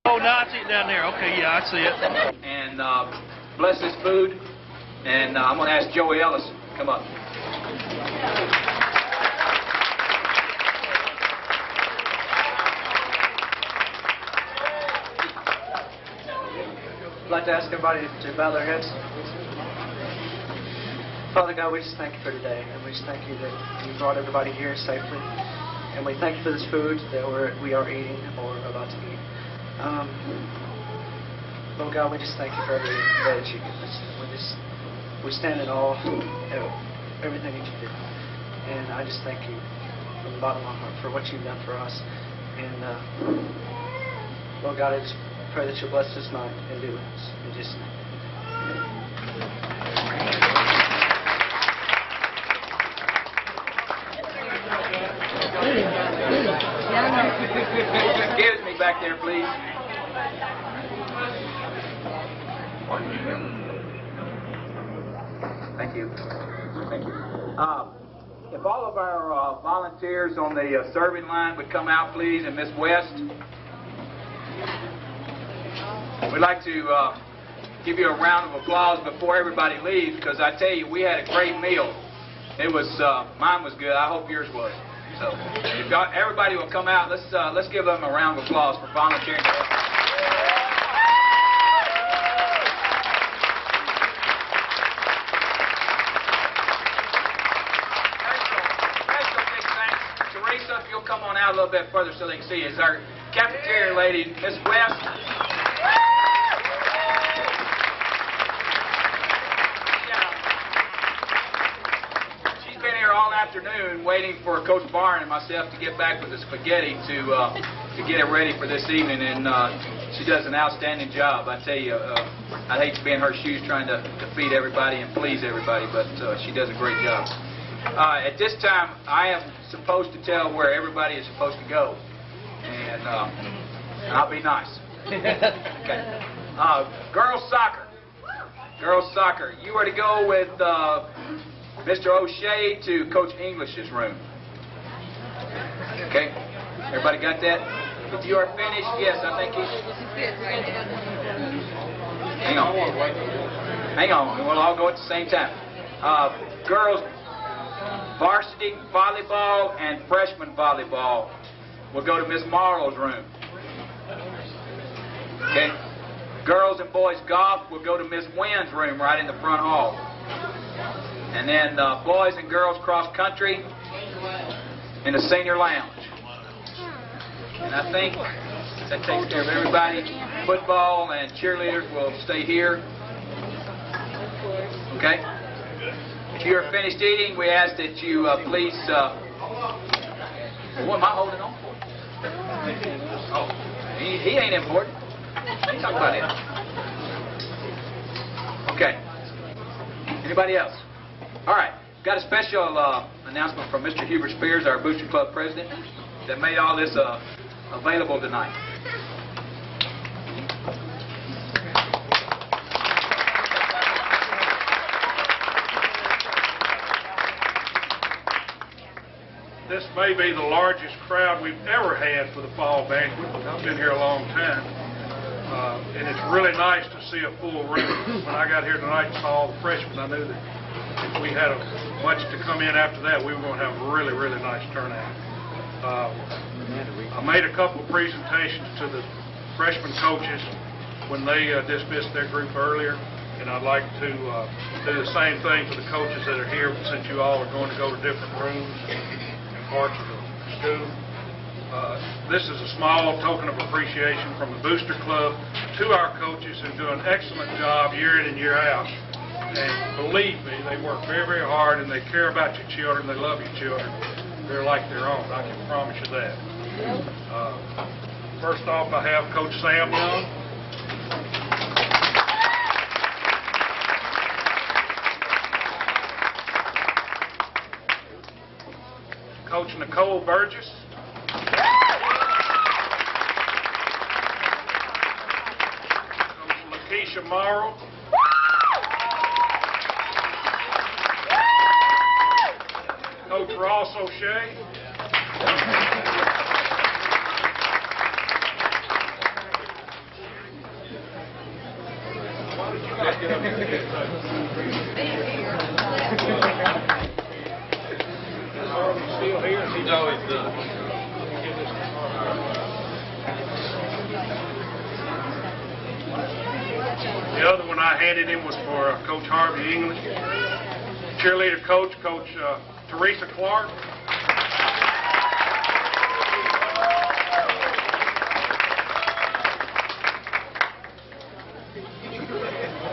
Oh, no, I see it down there. Okay, yeah, I see it. And bless this food. And I'm going to ask Joey Ellis to come up. I'd like to ask everybody to bow their heads. Father God, we just thank you for today, and we just thank you that you brought everybody here safely. And we thank you for this food that we are eating or about to eat. Lord God, we just thank you for everything that you give us. We stand in awe of everything that you do. And I just thank you from the bottom of my heart for what you've done for us. And Lord God, I just pray that you'll bless this night and do with us. In Jesus' name. Give it to me back there, please. Thank you. Thank you. If all of our volunteers on the serving line would come out, please, and Miss West. We'd like to give you a round of applause before everybody leaves, because I tell you, we had a great meal. It was, mine was good. I hope yours was. So, if everybody will come out, let's give them a round of applause for volunteering. Special big thanks. Teresa, if you'll come on out a little bit further so they can see you. Is our cafeteria lady, Miss West. Afternoon waiting for Coach Barn and myself to get back with the spaghetti to get it ready for this evening, and she does an outstanding job. I tell you, I'd hate to be in her shoes trying to feed everybody and please everybody, but she does a great job. At this time, I am supposed to tell where everybody is supposed to go, and I'll be nice. Okay. Girls soccer. Girls soccer. You are to go with Mr. O'Shea to Coach English's room. Okay? Everybody got that? If you are finished, yes, I think Hang on. Hang on. We'll all go at the same time. Girls varsity volleyball and freshman volleyball will go to Miss Marlowe's room. Okay? Girls and boys golf will go to Miss Wynn's room right in the front hall. And then boys and girls cross country in the senior lounge. And I think that takes care of everybody. Football and cheerleaders will stay here. Okay? If you are finished eating, we ask that you please... what am I holding on for? Oh, he ain't important. Let's talk about it. Okay. Anybody else? All right, got a special announcement from Mr. Hubert Spears, our Booster Club president, that made all this available tonight. This may be the largest crowd we've ever had for the fall banquet. I've been here a long time. And it's really nice to see a full room. When I got here tonight and saw all the freshmen, I knew that if we had a bunch to come in after that, we were going to have a really, really nice turnout. I made a couple of presentations to the freshman coaches when they dismissed their group earlier, and I'd like to do the same thing for the coaches that are here, since you all are going to go to different rooms and parts of the school. This is a small token of appreciation from the Booster Club to our coaches who do an excellent job year in and year out. And believe me, they work very, very hard, and they care about your children. They love your children. They're like their own. I can promise you that. First off, I have Coach Sam Young. Coach Nicole Burgess. Coach Lakeisha Morrow. Coach Ross O'Shea. Still here? No, he's done. The other one I handed him was for Coach Harvey English. Cheerleader coach, Coach Teresa Clark.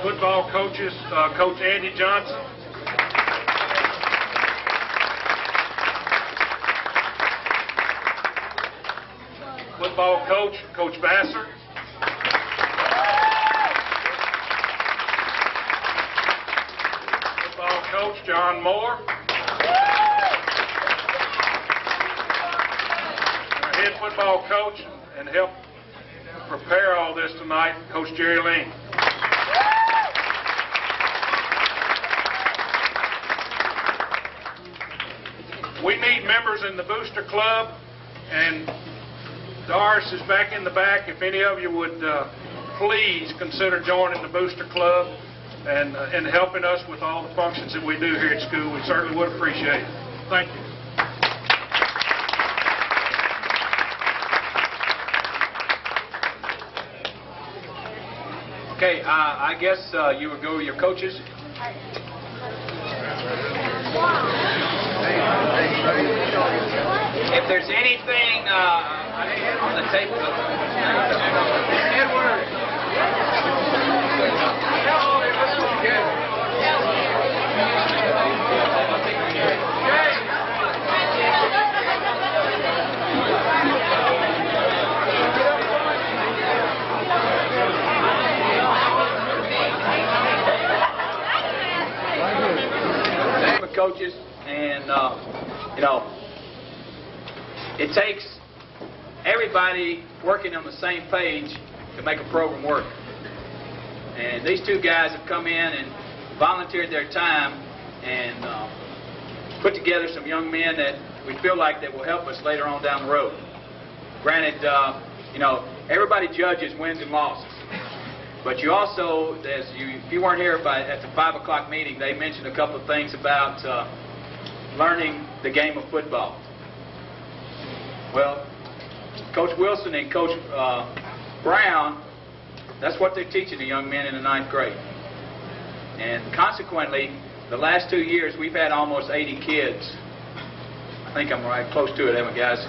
Football coaches, Coach Andy Johnson. Football coach, Coach Vassar. Football coach, John Moore. Our head football coach and help prepare all this tonight, Coach Jerry Ling. We need members in the Booster Club, and Doris is back in the back. If any of you would please consider joining the Booster Club and helping us with all the functions that we do here at school, we certainly would appreciate it. Thank you. Okay, I guess you would go with your coaches. If there's anything on the table, coaches, and you know, it takes everybody working on the same page to make a program work. And these two guys have come in and volunteered their time and put together some young men that we feel like that will help us later on down the road. Granted, you know, everybody judges wins and losses. But you also, if you weren't here at the 5 o'clock meeting, they mentioned a couple of things about learning the game of football. Well, Coach Wilson and Coach Brown, that's what they're teaching the young men in the 9th grade. And consequently, the last 2 years, we've had almost 80 kids. I think I'm right close to it, haven't we, guys?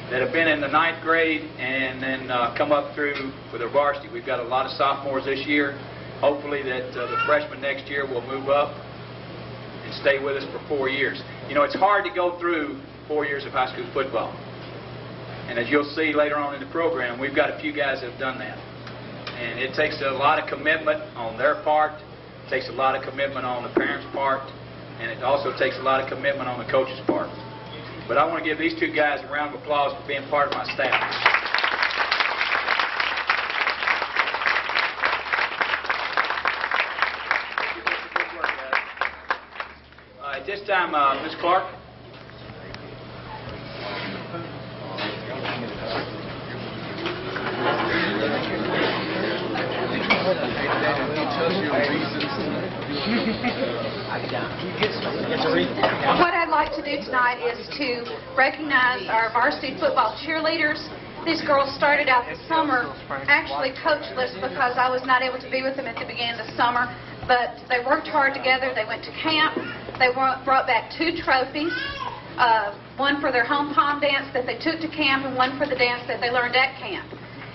That have been in the 9th grade and then come up through with their varsity. We've got a lot of sophomores this year. Hopefully that the freshmen next year will move up and stay with us for 4 years. You know, it's hard to go through 4 years of high school football. And as you'll see later on in the program, we've got a few guys that have done that. And it takes a lot of commitment on their part. It takes a lot of commitment on the parents' part. And it also takes a lot of commitment on the coach's part. But I want to give these two guys a round of applause for being part of my staff. At this time, Ms. Clark. What I'd like to do tonight is to recognize our varsity football cheerleaders. These girls started out the summer actually coachless because I was not able to be with them at the beginning of the summer, but they worked hard together. They went to camp. They brought back 2 trophies, one for their home pom dance that they took to camp and one for the dance that they learned at camp.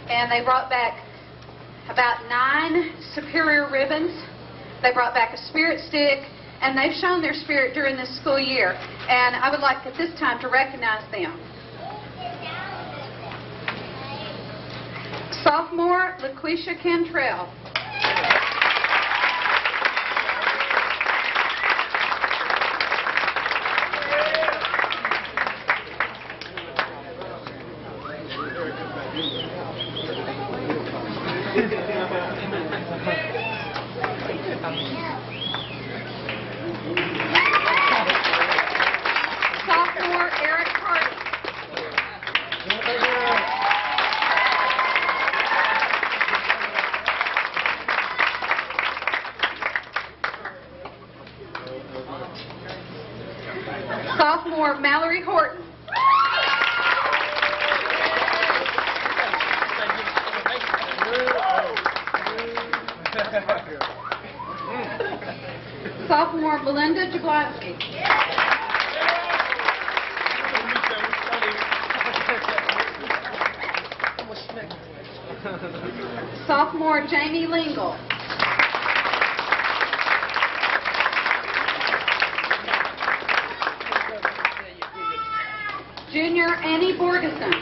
And they brought back about 9 superior ribbons. They brought back a spirit stick, and they've shown their spirit during this school year. And I would like at this time to recognize them. Sophomore, LaQuisha Cantrell. Sophomore, Eric Hardy. Sophomore Mallory Horton. Sophomore Belinda Jablonski. Sophomore Jamie Lingle. Junior Annie Borgeson.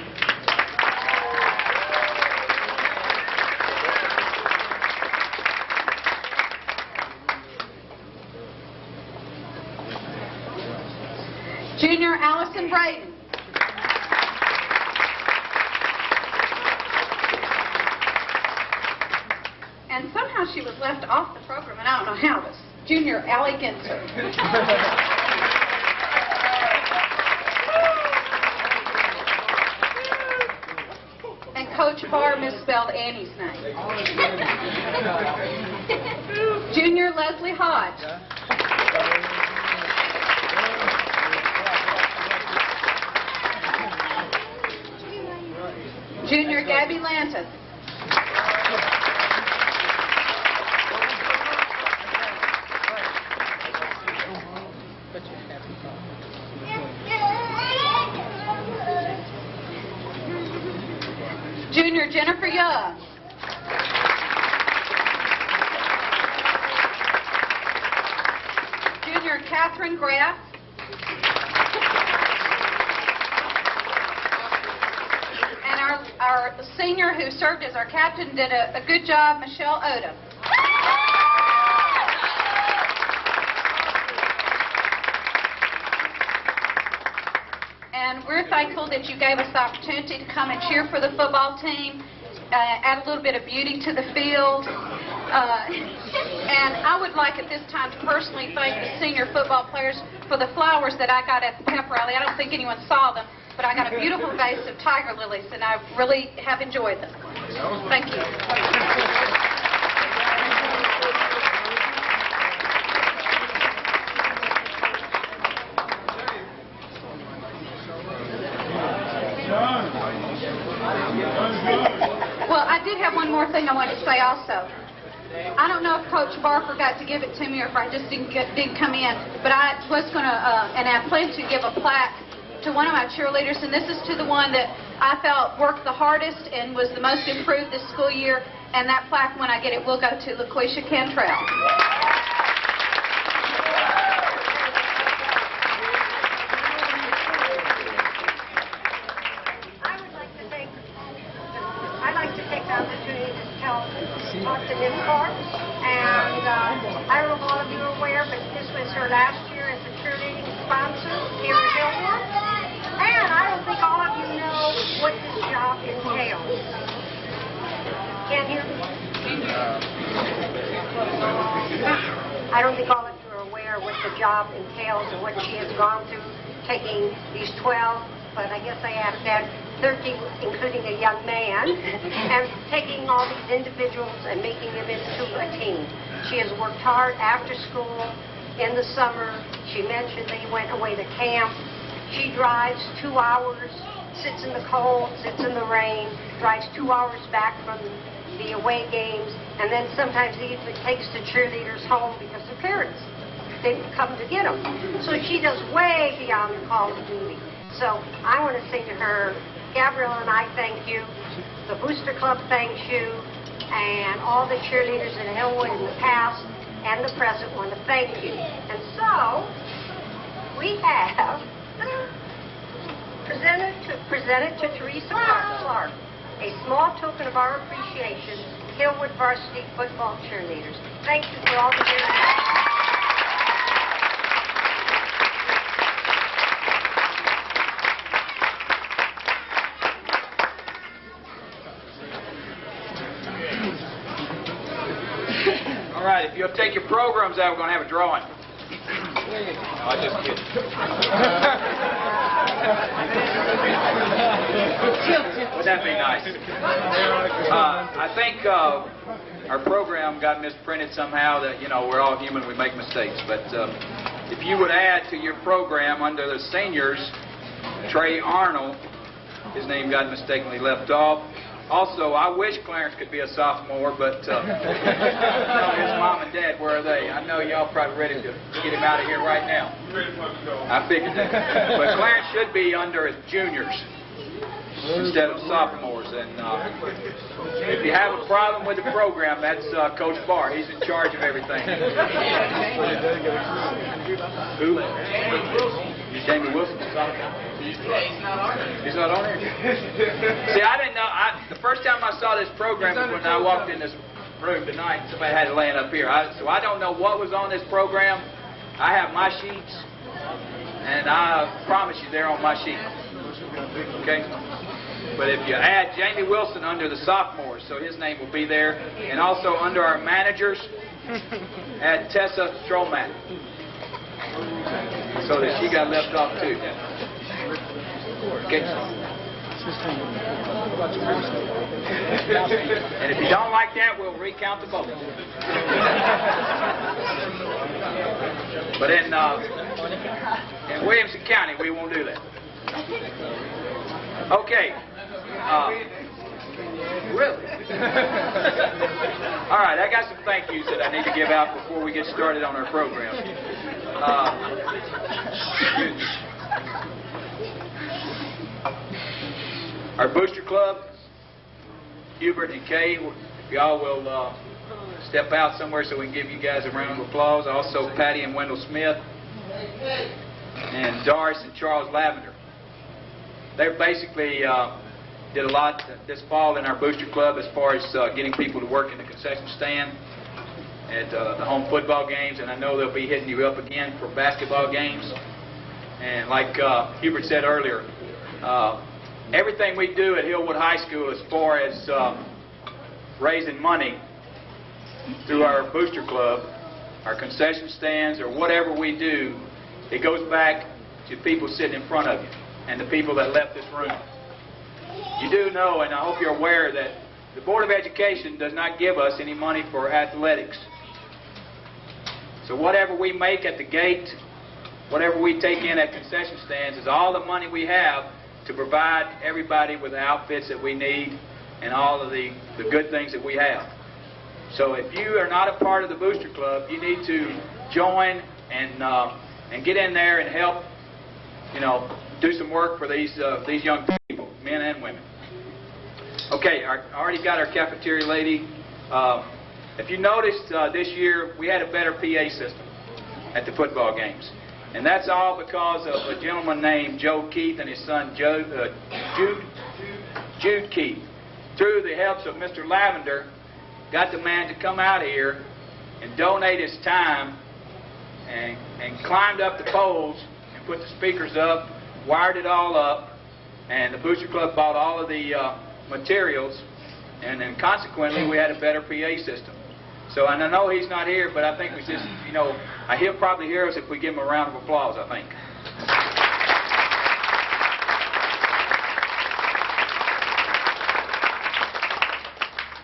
Junior Allison Braden. And somehow she was left off the program, and I don't know how, but Junior Allie Ginter. And Coach Barr misspelled Annie's name. Junior Leslie Hodge. Junior Gabby Lantis. Junior Jennifer Young. Junior Catherine Graff. Our senior who served as our captain did a good job, Michelle Odom. And we're thankful that you gave us the opportunity to come and cheer for the football team, add a little bit of beauty to the field. And I would like at this time to personally thank the senior football players for the flowers that I got at the pep rally. I don't think anyone saw them, but I got a beautiful vase of tiger lilies, and I really have enjoyed them. Thank you. Well, I did have one more thing I wanted to say also. I don't know if Coach Barr forgot to give it to me or if I just didn't come in, but I was going to, and I plan to give a plaque to one of my cheerleaders, and this is to the one that I felt worked the hardest and was the most improved this school year, and that plaque, when I get it, will go to LaQuisha Cantrell. I'd like to take the opportunity to talk to Ms. Clark, and I don't know if all of you are aware, but this was her last year as a cheerleading sponsor here in Hillwood. And I don't think all of you know what this job entails. Can't hear me? I don't think all of you are aware what the job entails and what she has gone through, taking these 12, but I guess I have to add 13, including a young man, and taking all these individuals and making them into a team. She has worked hard after school, in the summer. She mentioned they went away to camp. She drives 2 hours, sits in the cold, sits in the rain, drives 2 hours back from the away games, and then sometimes even takes the cheerleaders home because their parents didn't come to get them. So she does way beyond the call of duty. So I want to say to her, Gabrielle and I thank you, the Booster Club thanks you, and all the cheerleaders in Hillwood in the past and the present want to thank you. And so we have presented to Teresa Clark a small token of our appreciation, Hillwood varsity football cheerleaders. Thank you for all the years. All right, if you'll take your programs out, we're going to have a drawing. No, I'm just kidding. Would that be nice? I think our program got misprinted somehow. That we're all human, we make mistakes. But if you would add to your program under the seniors, Trey Arnold, his name got mistakenly left off. Also, I wish Clarence could be a sophomore, but his mom and dad, where are they? I know y'all probably ready to get him out of here right now. I figured that. But Clarence should be under juniors instead of sophomores. And if you have a problem with the program, that's Coach Barr. He's in charge of everything. Who? Jamie Wilson. He's not on here. See, I didn't know. The first time I saw this program was when I walked in this room tonight. Somebody had it laying up here. So I don't know what was on this program. I have my sheets, and I promise you they're on my sheet. Okay? But if you add Jamie Wilson under the sophomores, so his name will be there, and also under our managers, add Tessa Stromack, so that she got left off too. Okay. And if you don't like that, we'll recount the votes. But in Williamson County, we won't do that. Okay. Really? All right, I got some thank yous that I need to give out before we get started on our program. Our booster club, Hubert and Kay, if y'all will step out somewhere so we can give you guys a round of applause. Also, Patty and Wendell Smith, and Doris and Charles Lavender. They basically did a lot this fall in our booster club as far as getting people to work in the concession stand at the home football games, and I know they'll be hitting you up again for basketball games. And like Hubert said earlier, everything we do at Hillwood High School as far as raising money through our booster club, our concession stands, or whatever we do, it goes back to people sitting in front of you and the people that left this room. You do know, and I hope you're aware, that the Board of Education does not give us any money for athletics. So whatever we make at the gate, whatever we take in at concession stands, is all the money we have to provide everybody with the outfits that we need and all of the good things that we have. So if you are not a part of the booster club, you need to join and get in there and help, do some work for these young people, men and women. Okay, I already got our cafeteria lady. If you noticed, this year we had a better PA system at the football games. And that's all because of a gentleman named Joe Keith and his son Jude Keith. Through the helps of Mr. Lavender, got the man to come out here and donate his time and climbed up the poles and put the speakers up, wired it all up, and the Booster Club bought all of the materials, and then consequently we had a better PA system. So, and I know he's not here, but I think we just, he'll probably hear us if we give him a round of applause, I think.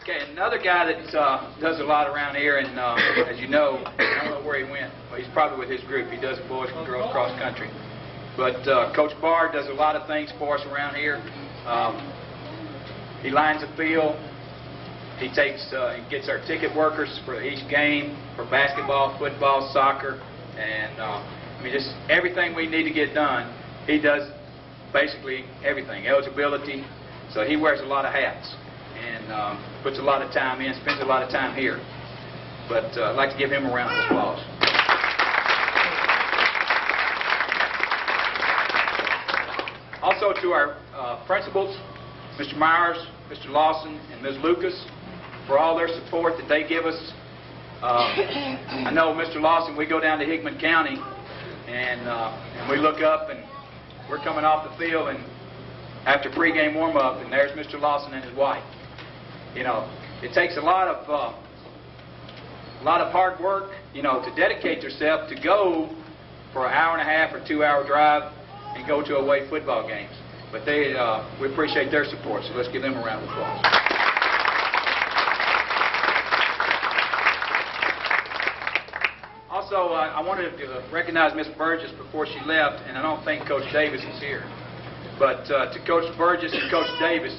Okay, another guy that does a lot around here, and as you know, I don't know where he went. Well, he's probably with his group. He does boys and girls cross country. But Coach Barr does a lot of things for us around here. He lines the field. He takes and gets our ticket workers for each game, for basketball, football, soccer, and just everything we need to get done. He does basically everything, eligibility. So he wears a lot of hats and puts a lot of time in, spends a lot of time here. But I'd like to give him a round of applause. Also to our principals, Mr. Myers, Mr. Lawson, and Ms. Lucas, for all their support that they give us. I know Mr. Lawson, we go down to Hickman County, and we look up, and we're coming off the field, and after pregame warm-up, and there's Mr. Lawson and his wife. It takes a lot of hard work, to dedicate yourself to go for an hour and a half or 2-hour drive and go to away football games. But we appreciate their support, so let's give them a round of applause. Also, I wanted to recognize Miss Burgess before she left, and I don't think Coach Davis is here. But to Coach Burgess and Coach Davis,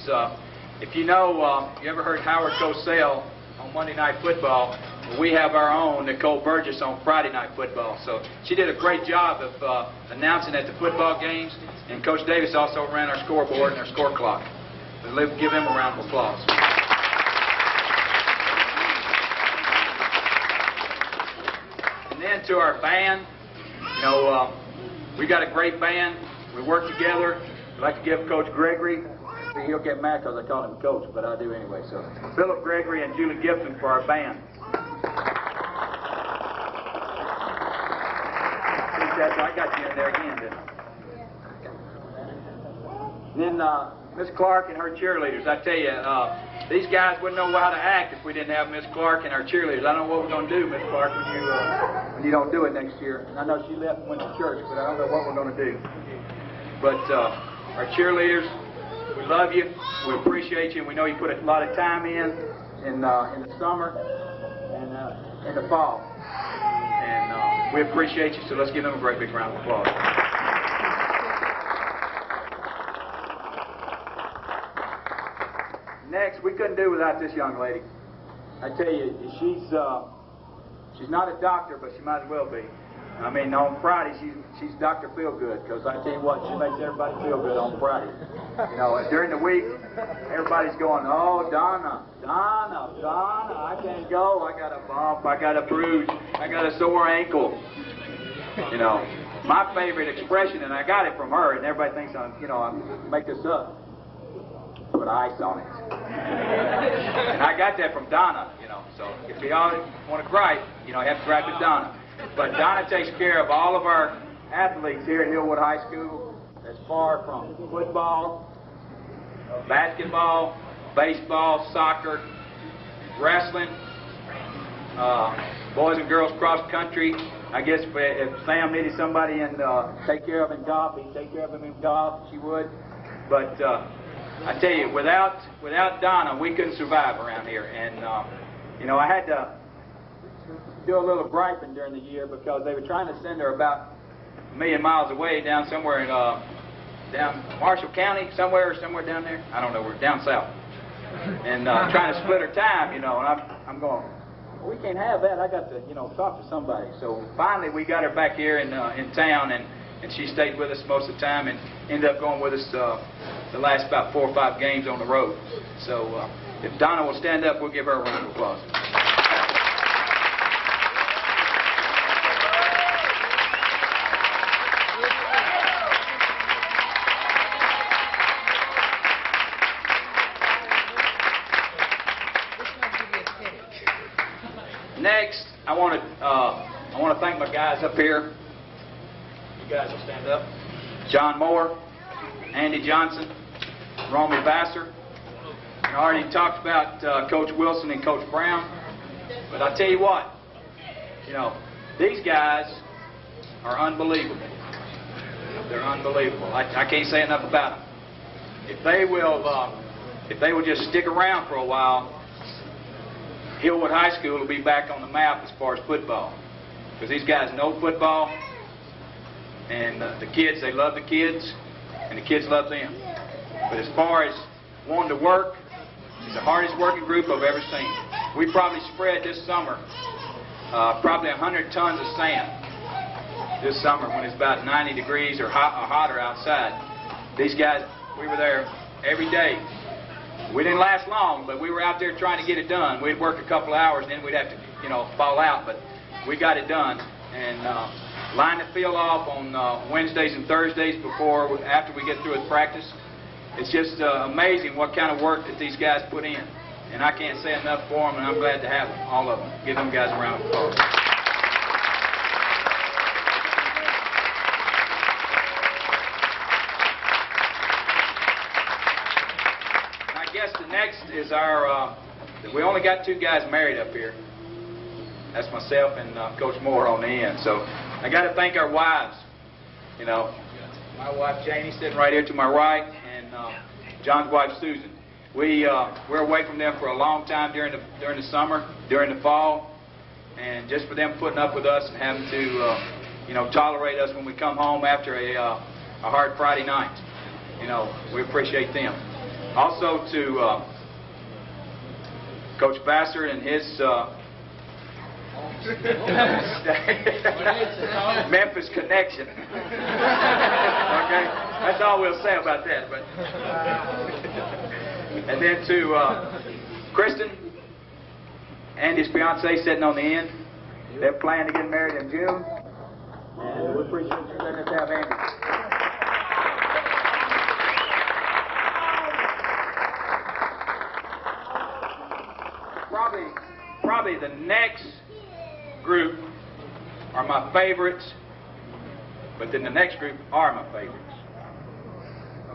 if you know, you ever heard Howard Cosell on Monday Night Football, we have our own Nicole Burgess on Friday Night Football. So she did a great job of announcing at the football games, and Coach Davis also ran our scoreboard and our score clock. So let's give him a round of applause. And then to our band, you know, we got a great band. We work together. I'd like to give Coach Gregory, see, he'll get mad because I call him Coach, but I do anyway. So Philip Gregory and Julie Gibson for our band. I got you in there again, didn't I? Then Miss Clark and her cheerleaders. I tell you, these guys wouldn't know how to act if we didn't have Miss Clark and her cheerleaders. I don't know what we're going to do, Miss Clark, when you don't do it next year. And I know she left and went to church, but I don't know what we're going to do. But our cheerleaders, we love you. We appreciate you. We know you put a lot of time in the summer and in the fall. And we appreciate you, so let's give them a great big round of applause. Next, we couldn't do without this young lady. I tell you, she's not a doctor, but she might as well be. I mean, on Friday, she's Dr. Feelgood, because I tell you what, she makes everybody feel good on Friday. You know, during the week, everybody's going, oh, Donna, I can't go. I got a bump, I got a bruise, I got a sore ankle. You know, my favorite expression, and I got it from her, and everybody thinks I make this up, put ice on it. And I got that from Donna, you know, so if you all want to gripe, you know, you have to gripe with Donna. But Donna takes care of all of our athletes here at Hillwood High School, as far from football, basketball, baseball, soccer, wrestling, boys and girls cross country. I guess if Sam needed somebody and take care of in golf, he'd take care of him in golf. She would. But I tell you, without Donna, we couldn't survive around here. And you know, I had to do a little griping during the year because they were trying to send her about 1 million miles away down somewhere in down Marshall County, somewhere down there. I don't know where, down south. And trying to split her time, you know. And I'm going, well, we can't have that. I got to, you know, talk to somebody. So finally, we got her back here in town, and she stayed with us most of the time and ended up going with us the last about 4 or 5 games on the road. So if Donna will stand up, we'll give her a round of applause. Next, I want to thank my guys up here. You guys will stand up. John Moore, Andy Johnson, Romy Vassar. I already talked about Coach Wilson and Coach Brown. But I tell you what, you know, these guys are unbelievable. They're unbelievable. I can't say enough about them. If they will just stick around for a while, Hillwood High School will be back on the map as far as football. Because these guys know football, and the kids, they love the kids, and the kids love them. But as far as wanting to work, it's the hardest working group I've ever seen. We probably spread this summer probably 100 tons of sand this summer when it's about 90 degrees or hotter outside. These guys, we were there every day. We didn't last long, but we were out there trying to get it done. We'd work a couple of hours, and then we'd have to, you know, fall out. But we got it done, and line the field off on Wednesdays and Thursdays after we get through with practice. It's just amazing what kind of work that these guys put in, and I can't say enough for them. And I'm glad to have them, all of them. Give them guys a round of applause. Next is our, we only got 2 guys married up here. That's myself and Coach Moore on the end. So I got to thank our wives. You know, my wife Janie sitting right here to my right, and John's wife Susan. We're away from them for a long time during the summer, during the fall, and just for them putting up with us and having to, tolerate us when we come home after a hard Friday night. We appreciate them. Also to Coach Vassar and his Memphis connection. Okay, that's all we'll say about that. But and then to Kristen, Andy's fiance, sitting on the end. They're planning to get married in June, and we appreciate you letting us have Andy. Probably the next group are my favorites, but then the next group are my favorites.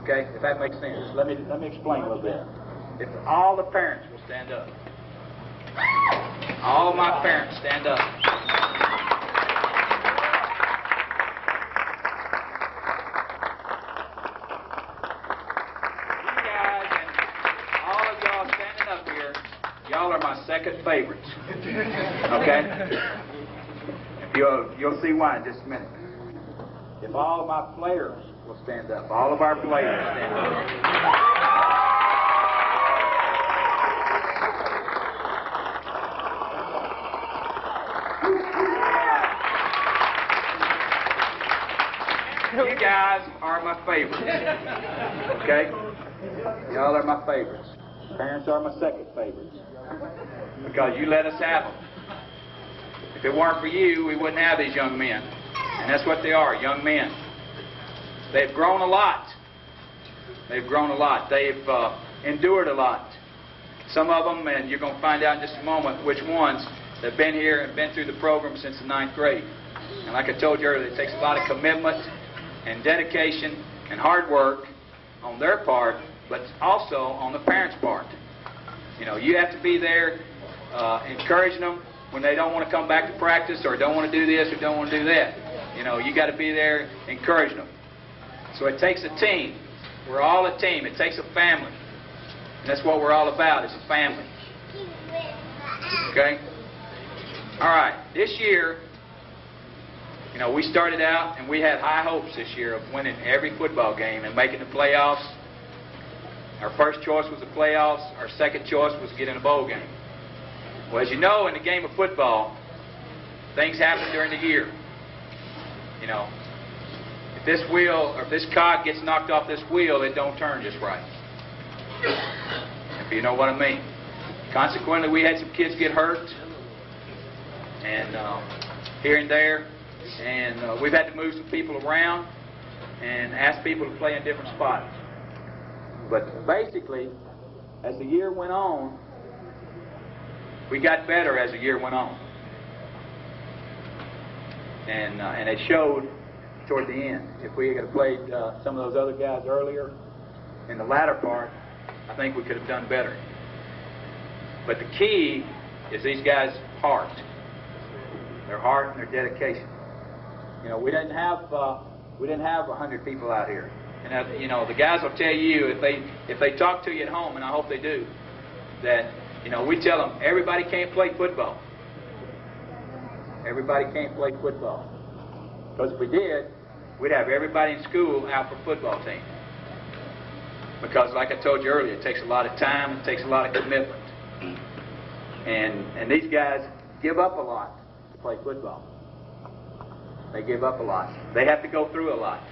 Okay, if that makes sense. Let me explain a little bit. If all the parents will stand up. All my parents stand up. You guys and all of y'all standing up here, y'all are my second favorites. Okay? If you'll see why in just a minute. If all of my players will stand up, all of our players stand up. You guys are my favorites. Okay? Y'all are my favorites. Parents are my second favorites. Because you let us have them. If it weren't for you, we wouldn't have these young men. And that's what they are, young men. They've grown a lot. They've grown a lot. They've endured a lot. Some of them, and you're going to find out in just a moment which ones, they've been here and been through the program since the 9th grade. And like I told you earlier, it takes a lot of commitment and dedication and hard work on their part, but also on the parents' part. You have to be there encouraging them when they don't want to come back to practice or don't want to do this or don't want to do that. You got to be there encouraging them. So it takes a team. We're all a team. It takes a family. And that's what we're all about, is a family. Okay? All right. This year, we started out and we had high hopes this year of winning every football game and making the playoffs. Our first choice was the playoffs. Our second choice was to get in a bowl game. Well, as you know, in the game of football, things happen during the year. If this wheel or if this cog gets knocked off this wheel, it don't turn just right. If you know what I mean. Consequently, we had some kids get hurt, and here and there, and we've had to move some people around and ask people to play in different spots. But basically, as the year went on, we got better as the year went on. And it showed toward the end. If we had played some of those other guys earlier in the latter part, I think we could have done better. But the key is these guys' heart. Their heart and their dedication. We didn't have 100 people out here. And the guys will tell you if they talk to you at home, and I hope they do, that we tell them everybody can't play football. Everybody can't play football. Because if we did, we'd have everybody in school out for football team. Because like I told you earlier, it takes a lot of time, it takes a lot of commitment. And these guys give up a lot to play football. They give up a lot. They have to go through a lot.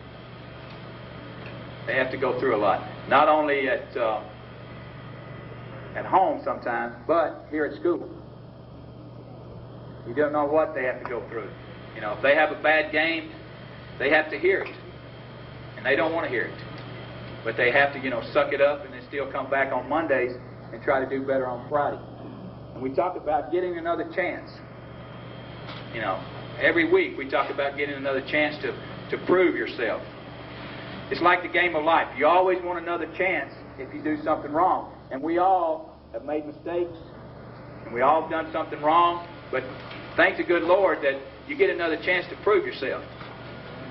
They have to go through a lot. Not only at home sometimes, but here at school. You don't know what they have to go through. If they have a bad game, they have to hear it. And they don't want to hear it. But they have to, suck it up and then still come back on Mondays and try to do better on Friday. And we talk about getting another chance. Every week we talk about getting another chance to prove yourself. It's like the game of life. You always want another chance if you do something wrong. And we all have made mistakes. And we all have done something wrong. But thank the good Lord that you get another chance to prove yourself.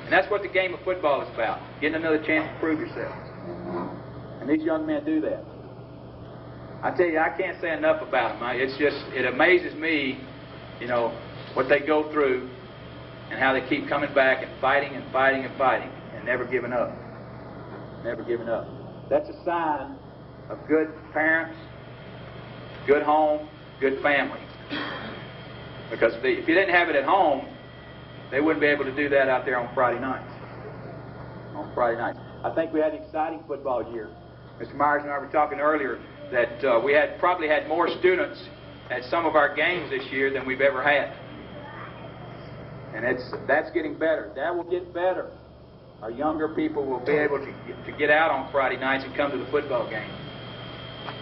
And that's what the game of football is about. Getting another chance to prove yourself. And these young men do that. I tell you, I can't say enough about them. It amazes me, what they go through and how they keep coming back and fighting and fighting and fighting and never giving up. Never giving up. That's a sign of good parents, good home, good family. Because if you didn't have it at home, they wouldn't be able to do that out there on Friday nights. On Friday nights. I think we had an exciting football year. Mr. Myers and I were talking earlier that we had probably had more students at some of our games this year than we've ever had. And that's getting better. That will get better. Our younger people will be able to get out on Friday nights and come to the football game.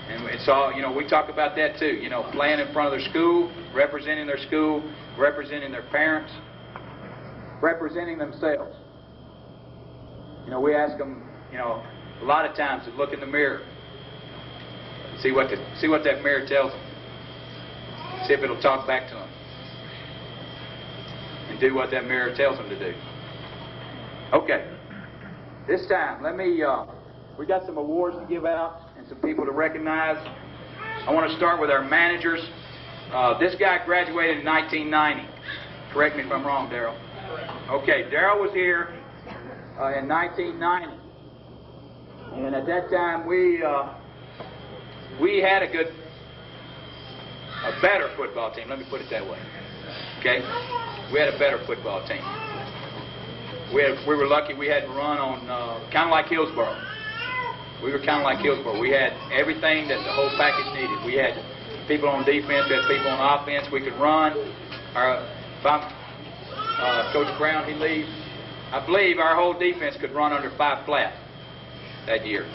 And it's all, we talk about that too, playing in front of their school, representing their school, representing their parents, representing themselves. We ask them, a lot of times to look in the mirror, see what that mirror tells them, see if it'll talk back to them, and do what that mirror tells them to do. Okay, this time we got some awards to give out and some people to recognize. I want to start with our managers. This guy graduated in 1990. Correct me if I'm wrong, Darryl. Okay, Darryl was here in 1990, and at that time we had a better football team. Let me put it that way. Okay, we had a better football team. We were lucky we had to run on kind of like Hillsboro. We were kind of like Hillsboro. We had everything that the whole package needed. We had people on defense, we had people on offense. We could run. Coach Brown, he leaves. I believe our whole defense could run under 5 flat that year.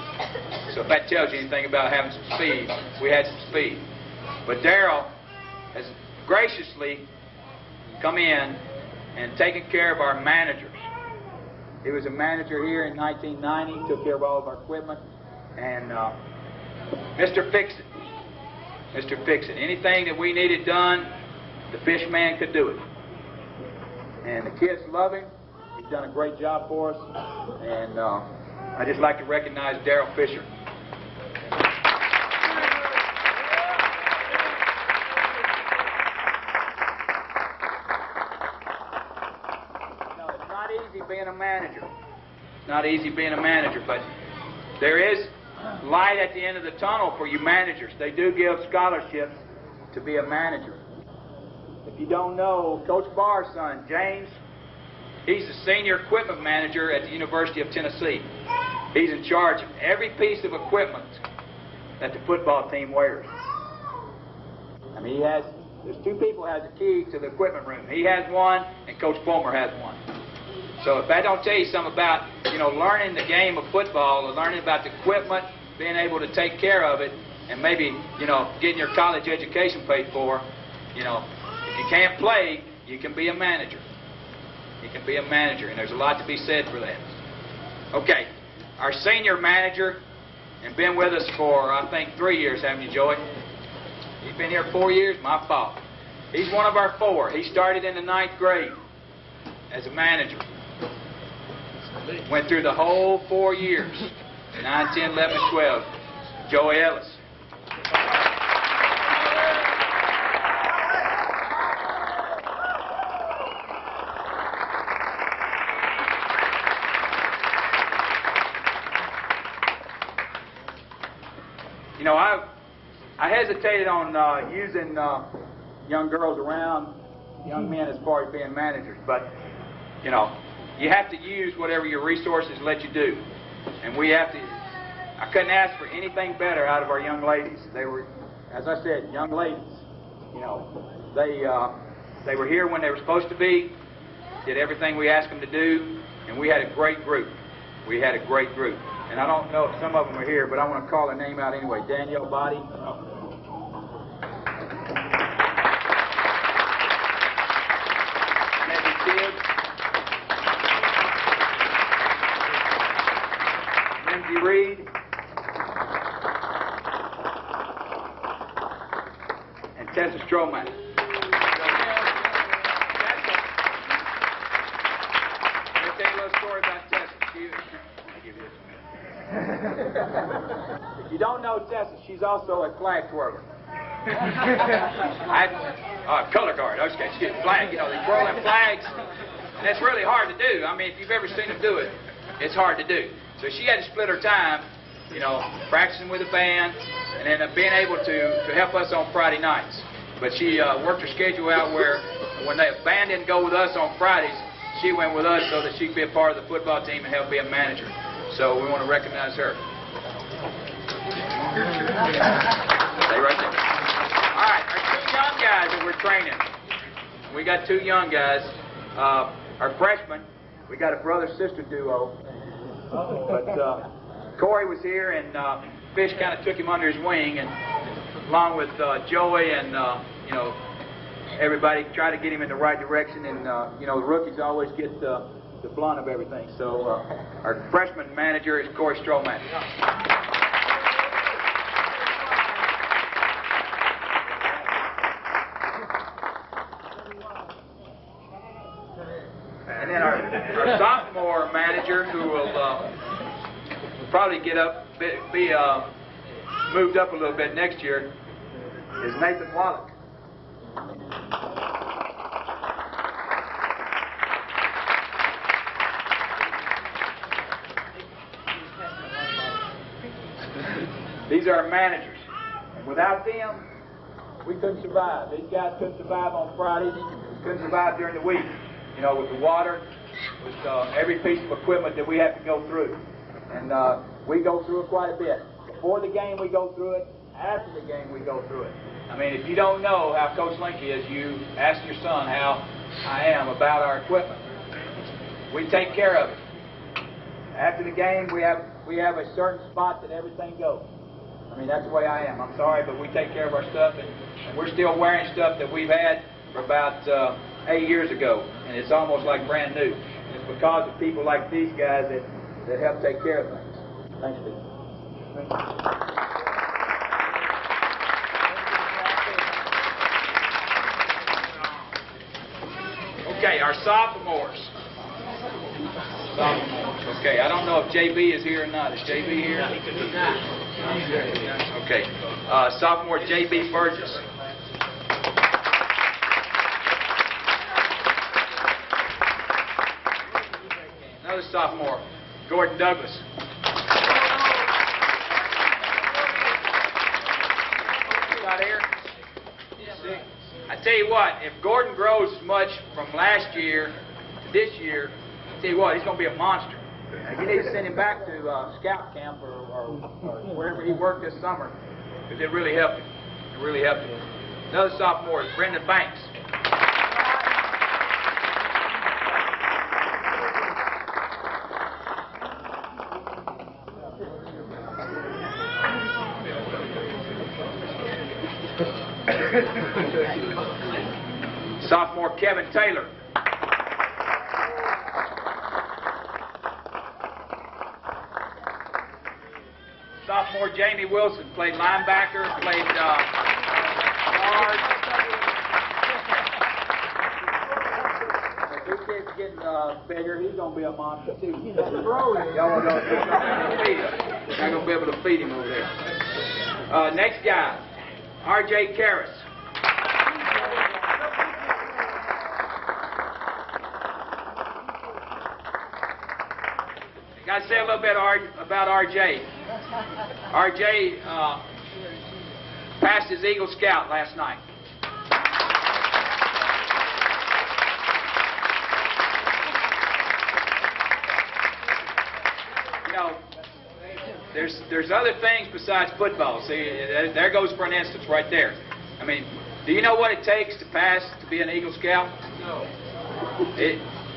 So if that tells you anything about having some speed, we had some speed. But Darryl has graciously come in and taken care of our managers. He was a manager here in 1990, took care of all of our equipment, and Mr. Fix-It. Mr. Fix-It. Anything that we needed done, the fish man could do it. And the kids love him. He's done a great job for us, and I'd just like to recognize Darryl Fisher. It's not easy being a manager. It's not easy being a manager, but there is light at the end of the tunnel for you managers. They do give scholarships to be a manager. If you don't know, Coach Barr's son, James, he's the senior equipment manager at the University of Tennessee. He's in charge of every piece of equipment that the football team wears. I mean, there's 2 people who has the key to the equipment room. He has one, and Coach Fulmer has one. So if I don't tell you something about, learning the game of football, or learning about the equipment, being able to take care of it, and maybe, getting your college education paid for, if you can't play, you can be a manager. You can be a manager, and there's a lot to be said for that. Okay, our senior manager, and been with us for, I think, 3 years, haven't you, Joey? You've been here 4 years? My fault. He's one of our 4. He started in the 9th grade as a manager. Went through the whole 4 years, 9, 10, 11, and 12. Joey Ellis. I hesitated on using young girls around young men as far as being managers, but you have to use whatever your resources let you do, and I couldn't ask for anything better out of our young ladies. They were, as I said, young ladies. They were here when they were supposed to be, did everything we asked them to do, and we had a great group. We had a great group. And I don't know if some of them are here, but I want to call their name out anyway. Danielle Body. Maggie Tibbs. Lindsay Reed. And Tessa Stroman. Let me tell you a little story about Tessa. If you don't know Tessa, she's also a flag twirler. Color guard. Okay, excuse me. Flag. You know, they twirl them flags, and that's really hard to do. I mean, if you've ever seen them do it, it's hard to do. So she had to split her time, you know, practicing with the band, and then being able to help us on Friday nights. But she worked her schedule out where when the band didn't go with us on Fridays, she went with us so that she could be a part of the football team and help be a manager. So we want to recognize her. Stay right there. All right, our two young guys that we're training. We got two young guys. Our freshmen, we got a brother-sister duo. But Corey was here, and Fish kind of took him under his wing, and along with Joey and you know, everybody tried to get him in the right direction. And you know, the rookies always get the blunt of everything. So our freshman manager is Corey Stroman. And then our sophomore manager, who will probably get up, be moved up a little bit next year, is Nathan Wallach. These are our managers. And without them, we couldn't survive. These guys couldn't survive on Fridays, couldn't survive during the week. You know, with the water, with every piece of equipment that we have to go through. And we go through it quite a bit. Before the game, we go through it. After the game, we go through it. I mean, if you don't know how Coach Linky is, you ask your son how I am about our equipment. We take care of it. After the game, we have a certain spot that everything goes. I mean, that's the way I am. I'm sorry, but we take care of our stuff, and we're still wearing stuff that we've had for about 8 years ago, and it's almost like brand new. And it's because of people like these guys that help take care of things. Thanks, Steve. Thank you. Okay, our sophomores. Okay, I don't know if JB is here or not. Is JB here? Okay. Sophomore JB Burgess. Another sophomore, Gordon Douglas. Not here? I tell you what, if Gordon grows as much from last year to this year, I tell you what, he's going to be a monster. You need to send him back to scout camp or wherever he worked this summer, because it really helped him. It really helped him. Another sophomore is Brendan Banks. Sophomore Kevin Taylor. Sophomore Jamie Wilson played linebacker, played guard. If this kid's getting bigger, he's going to be a monster too. Y'all not going to be able to feed him over there. Next guy, R.J. Karras. I got to say a little bit about R.J. R.J. passed his Eagle Scout last night. You know, there's other things besides football. See, there goes for an instance right there. I mean, do you know what it takes to pass to be an Eagle Scout? No.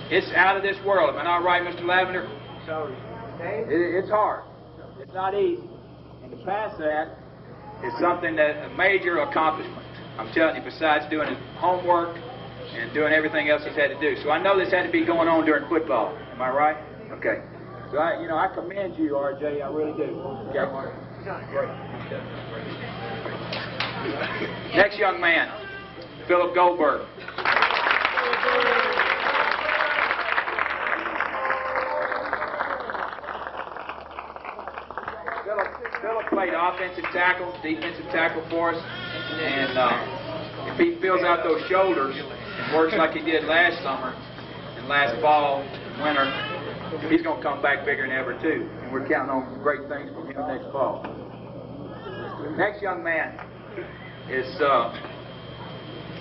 It's out of this world. Am I not right, Mr. Lavender? Sorry. It's hard. It's not easy. And to pass that is something that a major accomplishment. I'm telling you, besides doing his homework and doing everything else he's had to do. So I know this had to be going on during football. Am I right? Okay. So I commend you, RJ. I really do. Okay. Great. Next young man, Philip Goldberg. Philip played offensive tackle, defensive tackle for us, and if he fills out those shoulders and works like he did last summer and last fall, winter, he's going to come back bigger than ever too. And we're counting on great things from him next fall. Next young man is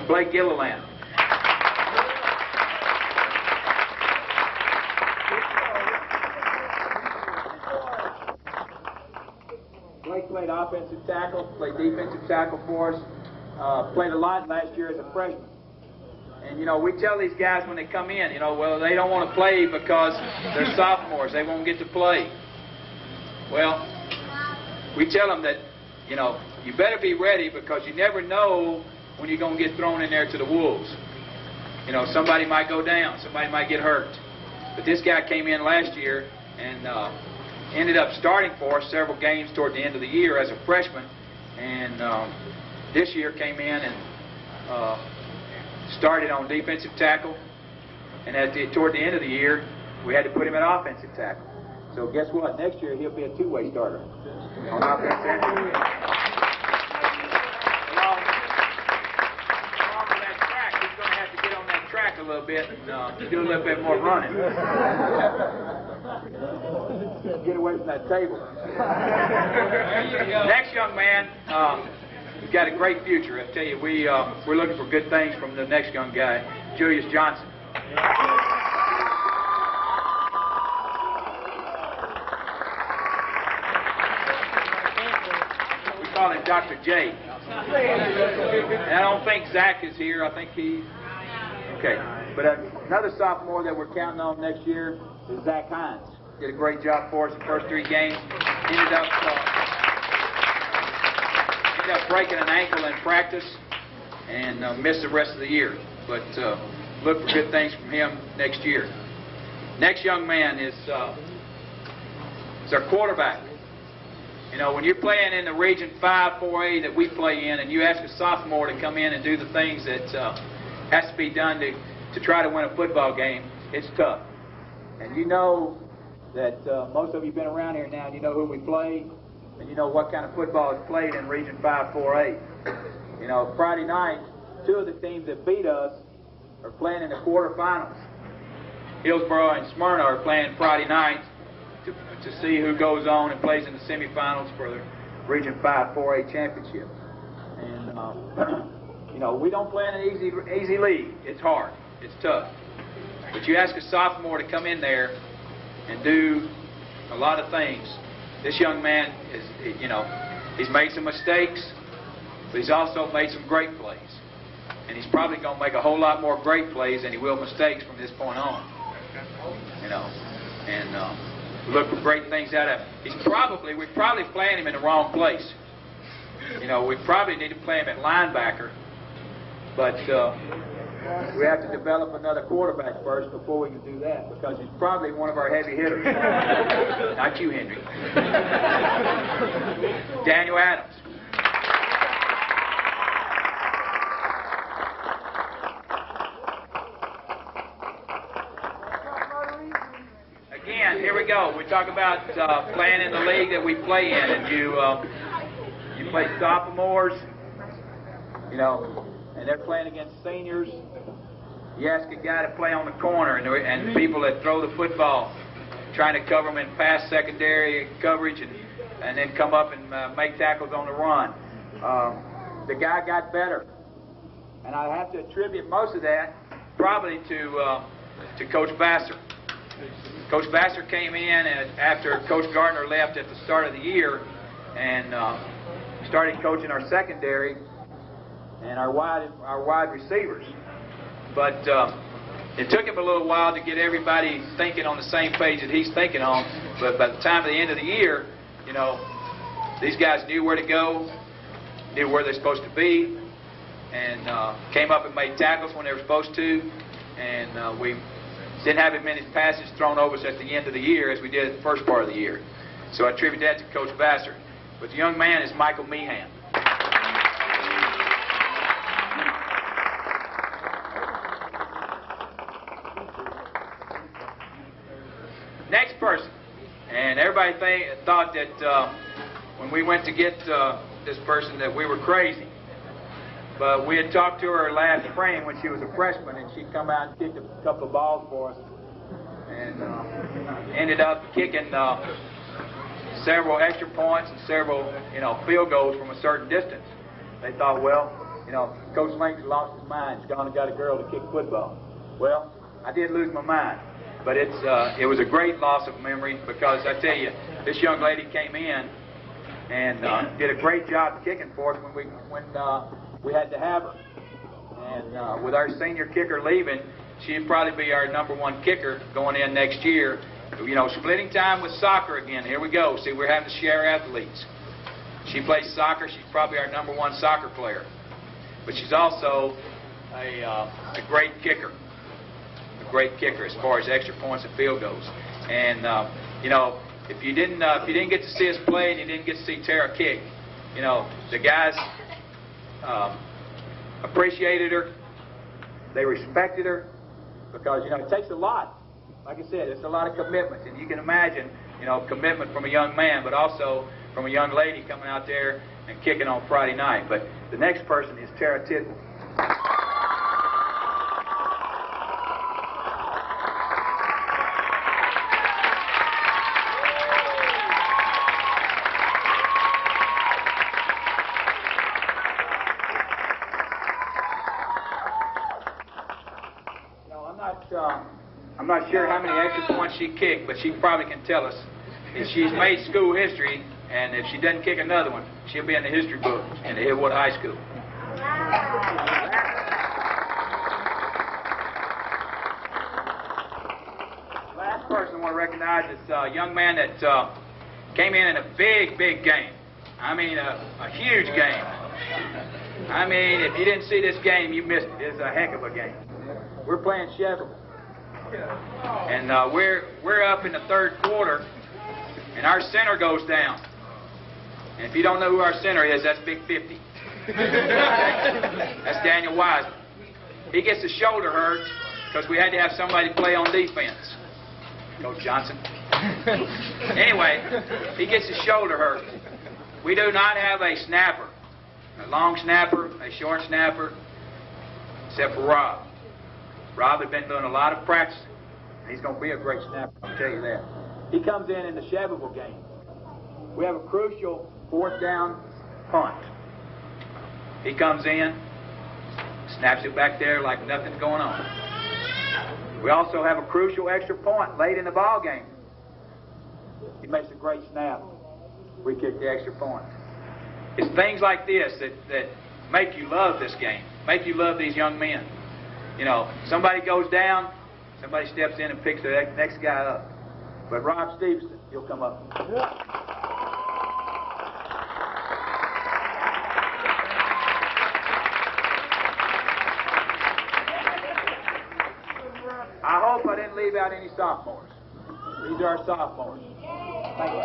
Blake Gilliland. Blake played offensive tackle, played defensive tackle for us, played a lot last year as a freshman. And, you know, we tell these guys when they come in, you know, well, they don't want to play because they're sophomores. They won't get to play. Well, we tell them that, you know, you better be ready because you never know when you're going to get thrown in there to the wolves. You know, somebody might go down. Somebody might get hurt. But this guy came in last year and ended up starting for us several games toward the end of the year as a freshman. And this year came in and started on defensive tackle, and toward the end of the year, we had to put him at offensive tackle. So guess what? Next year he'll be a two-way starter on offense and defense. Along with that track, he's going to have to get on that track a little bit and do a little bit more running. Get away from that table. Next young man. He's got a great future. I tell you, we're looking for good things from the next young guy, Julius Johnson. We call him Dr. J. And I don't think Zach is here. I think okay. But another sophomore that we're counting on next year is Zach Hines. Did a great job for us the first 3 games. Ended up breaking an ankle in practice and missed the rest of the year. But look for good things from him next year. Next young man is our quarterback. You know, when you're playing in the Region 5 4A that we play in, and you ask a sophomore to come in and do the things that has to be done to try to win a football game, it's tough. And you know that most of you have been around here now, and you know who we play. And you know what kind of football is played in Region 5 4A. You know, Friday night, 2 of the teams that beat us are playing in the quarterfinals. Hillsboro and Smyrna are playing Friday night to see who goes on and plays in the semifinals for the Region 5 4A championship. And, you know, we don't play in an easy league. It's hard. It's tough. But you ask a sophomore to come in there and do a lot of things. This young man is, you know, he's made some mistakes, but he's also made some great plays. And he's probably going to make a whole lot more great plays than he will mistakes from this point on. You know, and look for great things out of him. We're probably playing him in the wrong place. You know, we probably need to play him at linebacker, but we have to develop another quarterback first before we can do that, because he's probably one of our heavy hitters. Not you, Henry. Daniel Adams. Again, here we go. We talk about playing in the league that we play in, and you play sophomores, you know, and they're playing against seniors. You ask a guy to play on the corner and people that throw the football, trying to cover them in pass secondary coverage and then come up and make tackles on the run. The guy got better. And I have to attribute most of that probably to Coach Vassar. Coach Vassar came in after Coach Gardner left at the start of the year and started coaching our secondary and our wide receivers. But it took him a little while to get everybody thinking on the same page that he's thinking on. But by the time of the end of the year, you know, these guys knew where to go, knew where they're supposed to be, and came up and made tackles when they were supposed to. And we didn't have as many passes thrown over us at the end of the year as we did at the first part of the year. So I attribute that to Coach Vassar. But the young man is Michael Meehan. Next person, and everybody thought that when we went to get this person that we were crazy. But we had talked to her last spring when she was a freshman, and she'd come out and kicked a couple of balls for us, and ended up kicking several extra points and several, field goals from a certain distance. They thought, well, Coach Lane's lost his mind. He's gone and got a girl to kick football. Well, I did lose my mind, but it was a great loss of memory, because I tell you, this young lady came in and did a great job kicking for us when we had to have her. And with our senior kicker leaving, she'd probably be our #1 kicker going in next year. Splitting time with soccer again. Here we go. See, we're having to share athletes. She plays soccer. She's probably our #1 soccer player. But she's also a great kicker. A great kicker as far as extra points and field goals. And, if you didn't get to see us play and you didn't get to see Tara kick, the guys appreciated her. They respected her, because, it takes a lot. Like I said, it's a lot of commitment. And you can imagine, commitment from a young man, but also from a young lady coming out there and kicking on Friday night. But the next person is Tara Tidwell. I'm not sure how many extra points she kicked, but she probably can tell us. If she's made school history, and if she doesn't kick another one, she'll be in the history book in the Hillwood High School. Last person I want to recognize is a young man that came in a big game. I mean, a huge game. I mean, if you didn't see this game, you missed it. It's a heck of a game. We're playing Sheffield. And we're up in the third quarter, and our center goes down. And if you don't know who our center is, that's Big 50. That's Daniel Wiseman. He gets his shoulder hurt because we had to have somebody play on defense. Coach Johnson. Anyway, he gets his shoulder hurt. We do not have a snapper, a long snapper, a short snapper, except for Rob. Rob had been doing a lot of practice. He's going to be a great snapper, I'll tell you that. He comes in the Shelbyville game. We have a crucial 4th down punt. He comes in, snaps it back there like nothing's going on. We also have a crucial extra point late in the ball game. He makes a great snap. We kick the extra point. It's things like this that make you love this game, make you love these young men. Somebody goes down, somebody steps in and picks the next guy up. But Rob Stevenson, he'll come up. I hope I didn't leave out any sophomores. These are our sophomores. Thank you.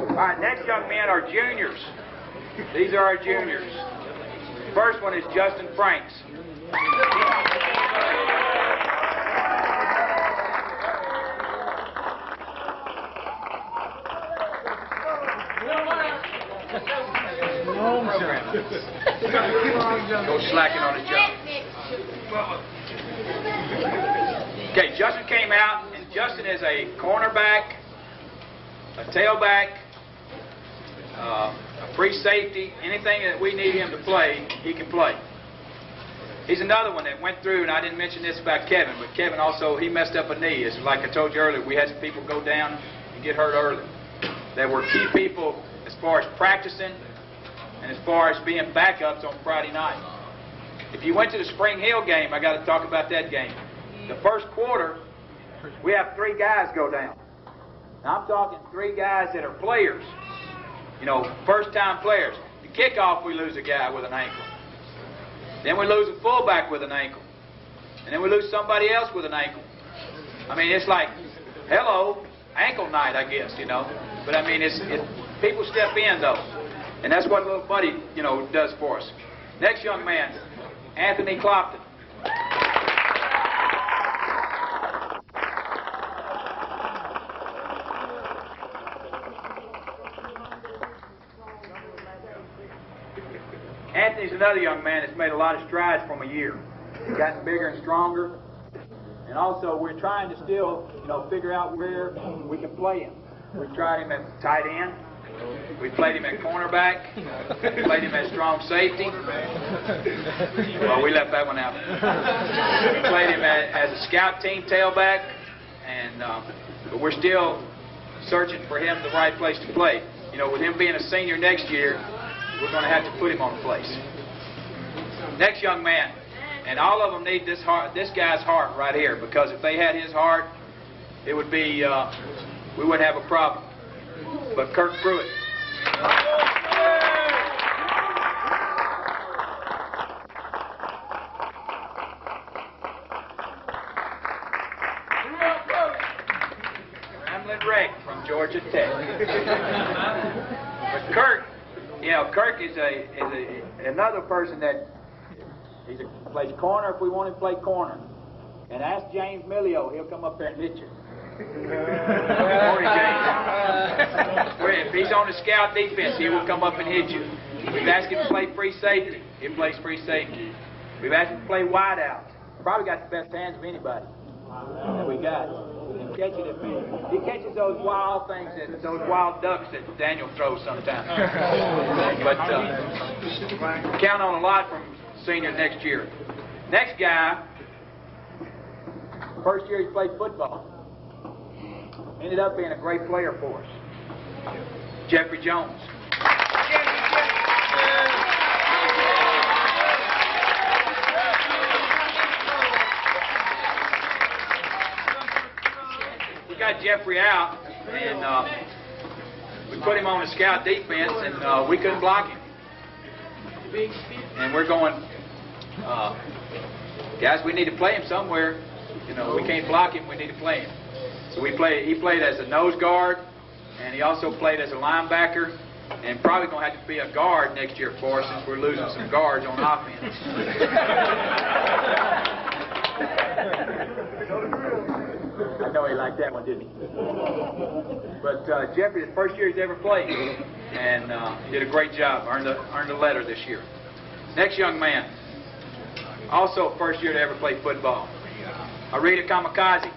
All right, next young men are juniors. These are our juniors. First one is Justin Franks. Go slacking on his job. Okay, Justin came out, and Justin is a cornerback, a tailback, a free safety. Anything that we need him to play, he can play. He's another one that went through, and I didn't mention this about Kevin, but Kevin also, he messed up a knee. It's like I told you earlier, we had some people go down and get hurt early. That were key people as far as practicing and as far as being backups on Friday night. If you went to the Spring Hill game, I got to talk about that game. The first quarter, we have 3 guys go down. Now, I'm talking 3 guys that are players, first-time players. The kickoff, we lose a guy with an ankle. Then we lose a fullback with an ankle. And then we lose somebody else with an ankle. I mean, it's like, hello, ankle night, I guess, But I mean, people step in, though. And that's what little buddy, does for us. Next young man, Anthony Clopton. Anthony's another young man that's made a lot of strides from a year. He's gotten bigger and stronger. And also, we're trying to still, figure out where we can play him. We tried him at tight end. We played him at cornerback. We played him at strong safety. Well, we left that one out. We played him as a scout team tailback. And but we're still searching for him the right place to play. With him being a senior next year, we're going to have to put him on the place. Next young man, and all of them need this guy's heart right here, because if they had his heart, it would be, we wouldn't have a problem. But Kirk Pruitt. Ramblin' Rick from Georgia Tech. But Kirk, Kirk is another person that plays corner if we want him to play corner. And ask James Millio, he'll come up there and hit you. Morning, James. If he's on the scout defense, he will come up and hit you. We've asked him to play free safety. He plays free safety. We've asked him to play wide out. Probably got the best hands of anybody that we got. He catches those wild things, those wild ducks that Daniel throws sometimes. But count on a lot from senior next year. Next guy, first year he played football. Ended up being a great player for us. Jeffrey Jones. We got Jeffrey out, and we put him on the scout defense, and we couldn't block him. And we're going, guys, we need to play him somewhere. We can't block him. We need to play him. So he played as a nose guard, and he also played as a linebacker, and probably going to have to be a guard next year for us since we're losing some guards on offense. I know he liked that one, didn't he? But Jeffrey, the first year he's ever played, and did a great job. Earned a letter this year. Next young man, also first year to ever play football, Arita Kamikaze.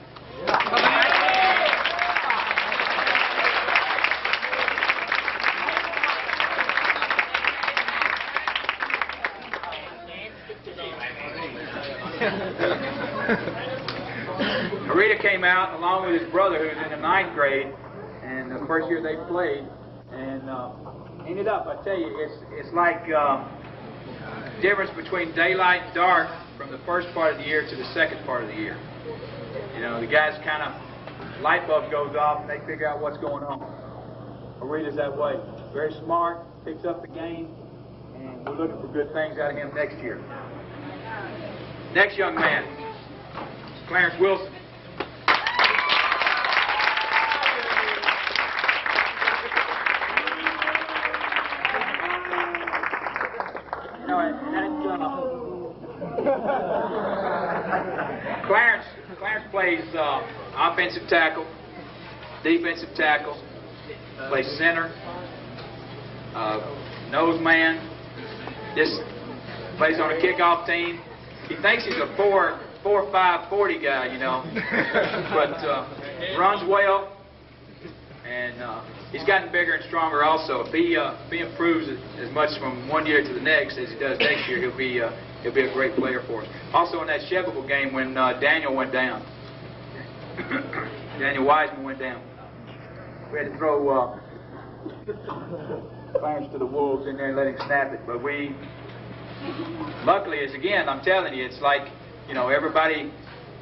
Arita came out along with his brother, who was in the 9th grade, and the first year they played, and ended up, I tell you, it's like difference between daylight and dark from the first part of the year to the second part of the year. The guys kind of, light bulb goes off and they figure out what's going on. Arita's that way. Very smart, picks up the game, and we're looking for good things out of him next year. Next young man, Clarence Wilson. Clarence plays offensive tackle, defensive tackle, plays center, nose man, just plays on a kickoff team. He thinks he's a 4.5 40 guy, but runs well, and he's gotten bigger and stronger also. If he improves as much from one year to the next as he does next year, he'll be a great player for us. Also in that Chevrolet game when Daniel went down, Daniel Wiseman went down, we had to throw Clarence to the wolves in there and let him snap it. But luckily, again, I'm telling you, it's like,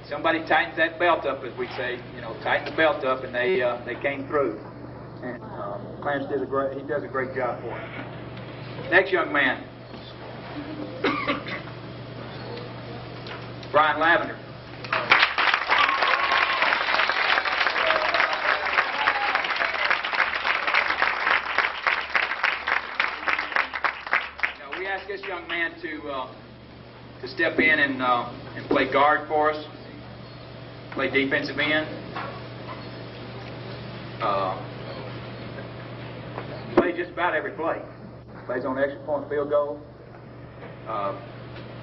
somebody tightens that belt up, as we say, tighten the belt up, and they came through. And Clarence does a great job for him. Next young man, Brian Lavender. to step in and play guard for us, play defensive end. Play just about every play. Plays on extra point field goal.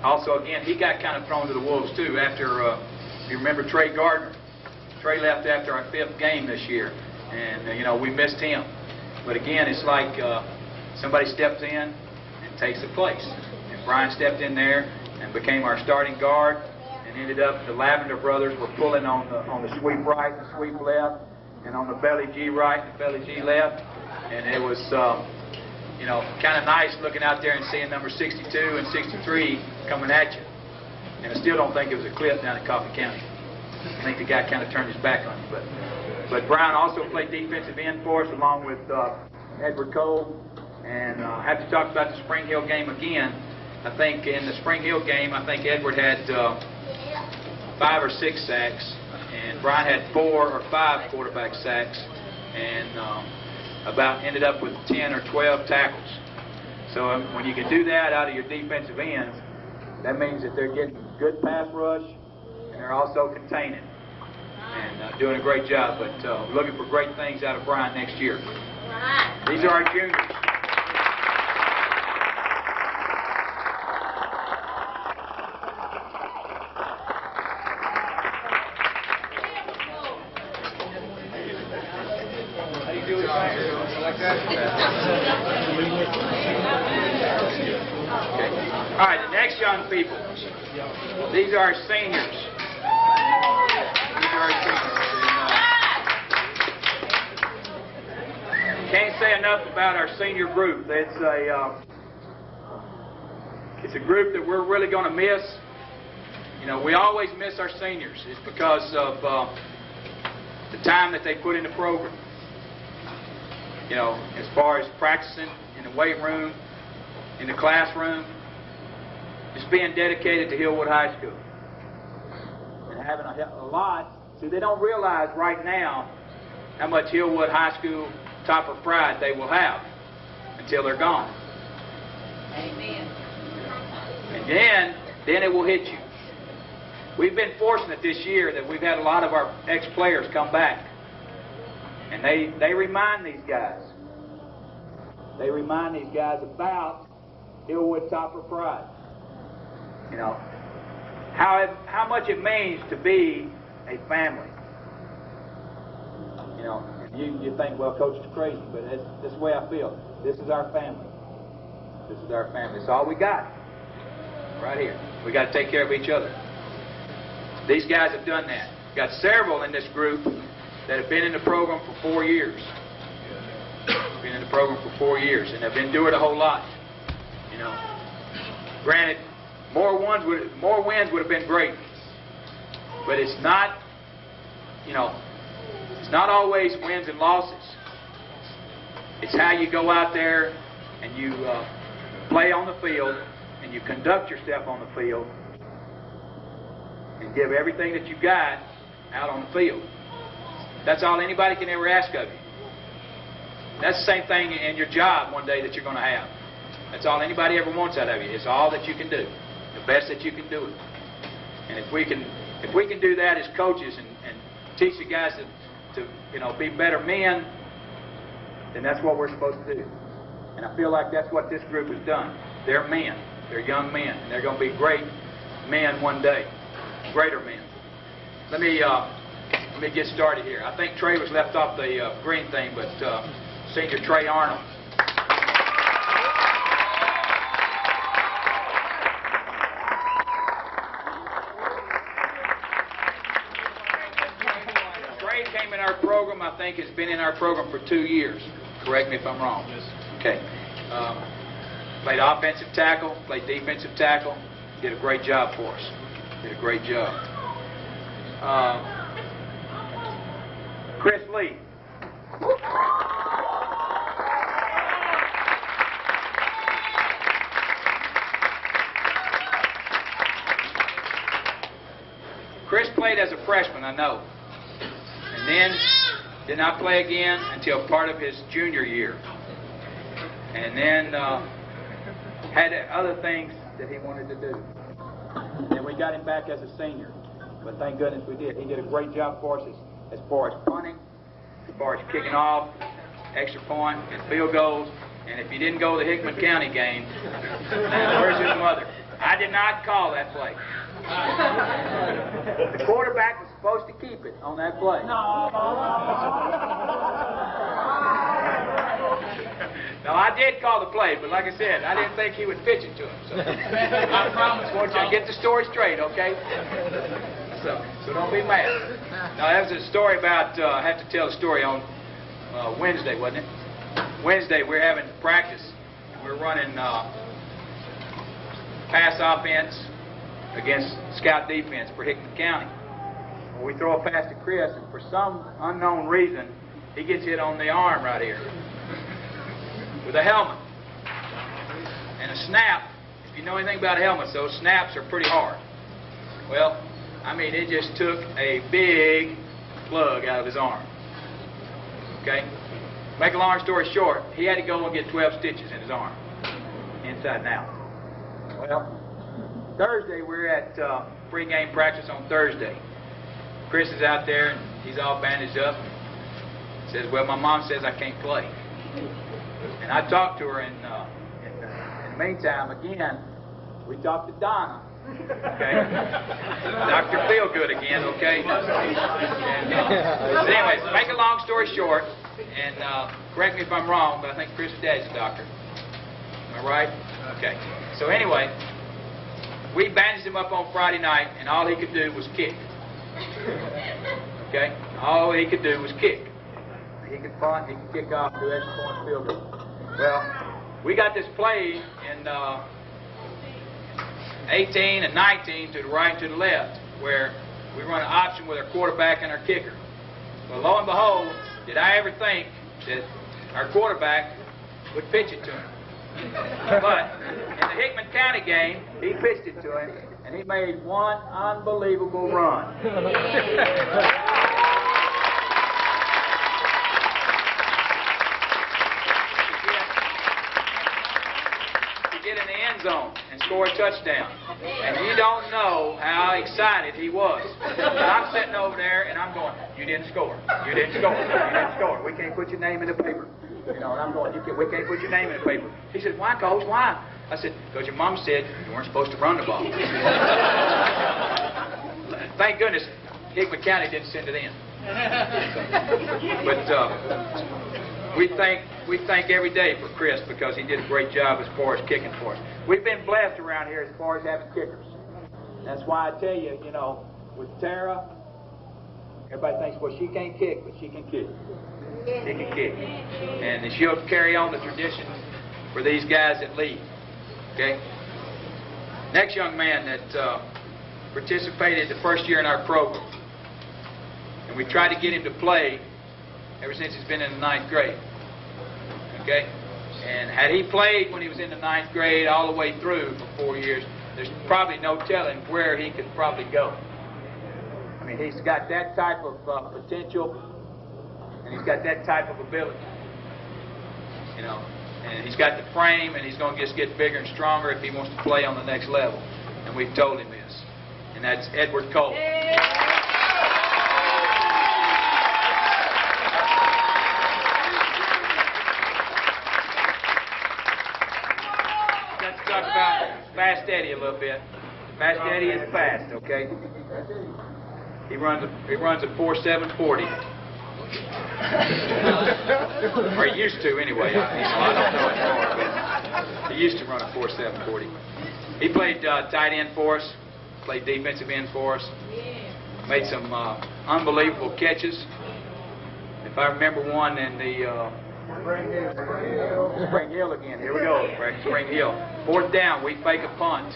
Also, again, he got kind of thrown to the wolves too after, if you remember Trey Gardner. Trey left after our 5th game this year, and you know, we missed him. But again, it's like somebody steps in and takes a place. And Brian stepped in there and became our starting guard, and ended up the Lavender brothers were pulling on the sweep right and sweep left, and on the belly G right and belly G left, and it was you know, kind of nice looking out there and seeing number 62 and 63 coming at you. And I still don't think it was a clip down in Coffee County. I think the guy kind of turned his back on you. But Brian also played defensive end for us along with Edward Cole. And I have to talk about the Spring Hill game again. I think in the Spring Hill game, I think Edward had 5 or 6 sacks, and Brian had 4 or 5 quarterback sacks, and about ended up with 10 or 12 tackles. So when you can do that out of your defensive ends, that means that they're getting good pass rush, and they're also containing and doing a great job. But looking for great things out of Brian next year. These are our juniors. All right, the next young people. These are our seniors. These are our seniors. And, can't say enough about our senior group. It's a group that we're really going to miss. You know, we always miss our seniors. It's because of the time that they put in the program. You know, as far as practicing in the weight room, in the classroom, just being dedicated to Hillwood High School. And having a lot. See, they don't realize right now how much Hillwood High School topper pride they will have until they're gone. Amen. And then it will hit you. We've been fortunate this year that we've had a lot of our ex-players come back. And they remind these guys. They remind these guys about Hillwood topper pride. You know, how much it means to be a family. You know, and you think, well, Coach is crazy, but that's the way I feel. This is our family. This is our family. It's all we got right here. We got to take care of each other. These guys have done that. We've got several in this group that have been in the program for 4 years. Been in the program for 4 years, and have endured a whole lot. You know, granted, more wins would have been great, but it's not. You know, it's not always wins and losses. It's how you go out there and you play on the field and you conduct yourself on the field and give everything that you got out on the field. That's all anybody can ever ask of you. That's the same thing in your job one day that you're going to have. That's all anybody ever wants out of you. It's all that you can do, the best that you can do it. And if we can do that as coaches and teach the guys to you know, be better men, then that's what we're supposed to do. And I feel like that's what this group has done. They're men. They're young men. And they're going to be great men one day. Greater men. Let me get started here. I think Trey was left off the green thing, but Senior Trey Arnold. Trey came in our program, I think has been in our program for 2 years. Correct me if I'm wrong. Okay. Played offensive tackle, played defensive tackle. Did a great job for us. Did a great job. Chris Lee. Chris played as a freshman, I know. And then did not play again until part of his junior year. And then had other things that he wanted to do. And we got him back as a senior. But thank goodness we did. He did a great job for us as far as punting, as far as kicking off, extra point, and field goals. And if he didn't go to the Hickman County game, where's his mother? I did not call that play. The quarterback was supposed to keep it on that play. No, I did call the play, but like I said, I didn't think he would pitch it to him. So I promise, want you to get the story straight, okay? So don't be mad. Now, that was a story about, I have to tell a story on Wednesday, wasn't it? Wednesday, we're having practice. We're running pass offense against scout defense for Hickman County. Well, we throw a pass to Chris, and for some unknown reason, he gets hit on the arm right here with a helmet. And a snap, if you know anything about helmets, those snaps are pretty hard. Well, I mean, it just took a big plug out of his arm. Okay? Make a long story short, he had to go and get 12 stitches in his arm, inside and out. Well, Thursday, we're at pre-game practice on Thursday. Chris is out there, and he's all bandaged up. Says, well, my mom says I can't play. And I talked to her, and in the meantime, again, we talked to Donna. Okay? Dr. Feelgood again, okay? And, but anyways, make a long story short, and correct me if I'm wrong, but I think Chris' dad's a doctor. Am I right? Okay. So anyway, we bandaged him up on Friday night, and all he could do was kick. Okay? All he could do was kick. He could punt, he could kick off, do extra point field goal. Well, we got this play in 18 and 19 to the right and to the left, where we run an option with our quarterback and our kicker. Well, lo and behold, did I ever think that our quarterback would pitch it to him? But in the Hickman County game, he pitched it to him, and he made one unbelievable run. To get in the end zone and score a touchdown. And you don't know how excited he was. And I'm sitting over there, and I'm going, you didn't score. You didn't score. You didn't score. We can't put your name in the paper. You know, and I'm going, we can't put your name in the paper. He said, why, Coach? Why? I said, because your mom said you weren't supposed to run the ball. Thank goodness Hickman County didn't send it in. But we thank every day for Chris, because he did a great job as far as kicking for us. We've been blessed around here as far as having kickers. That's why I tell you, you know, with Tara, everybody thinks, well, she can't kick, but she can kick. She can kick. And she'll carry on the tradition for these guys that lead. Okay? Next young man that participated the first year in our program. And we tried to get him to play ever since he's been in the 9th grade. Okay? And had he played when he was in the 9th grade all the way through for 4 years, there's probably no telling where he could probably go. I mean, he's got that type of potential, and he's got that type of ability. You know, and he's got the frame, and he's going to just get bigger and stronger if he wants to play on the next level. And we've told him this. And that's Edward Cole. Let's talk about Fast Eddie a little bit. Fast Eddie is fast, okay? He runs a 4.740. Or he used to, anyway. I don't know anymore, but he used to run a 4.740. He played tight end for us, played defensive end for us, made some unbelievable catches. If I remember one in the Spring Hill again. Here we go, Spring Hill. 4th down, we fake a punt.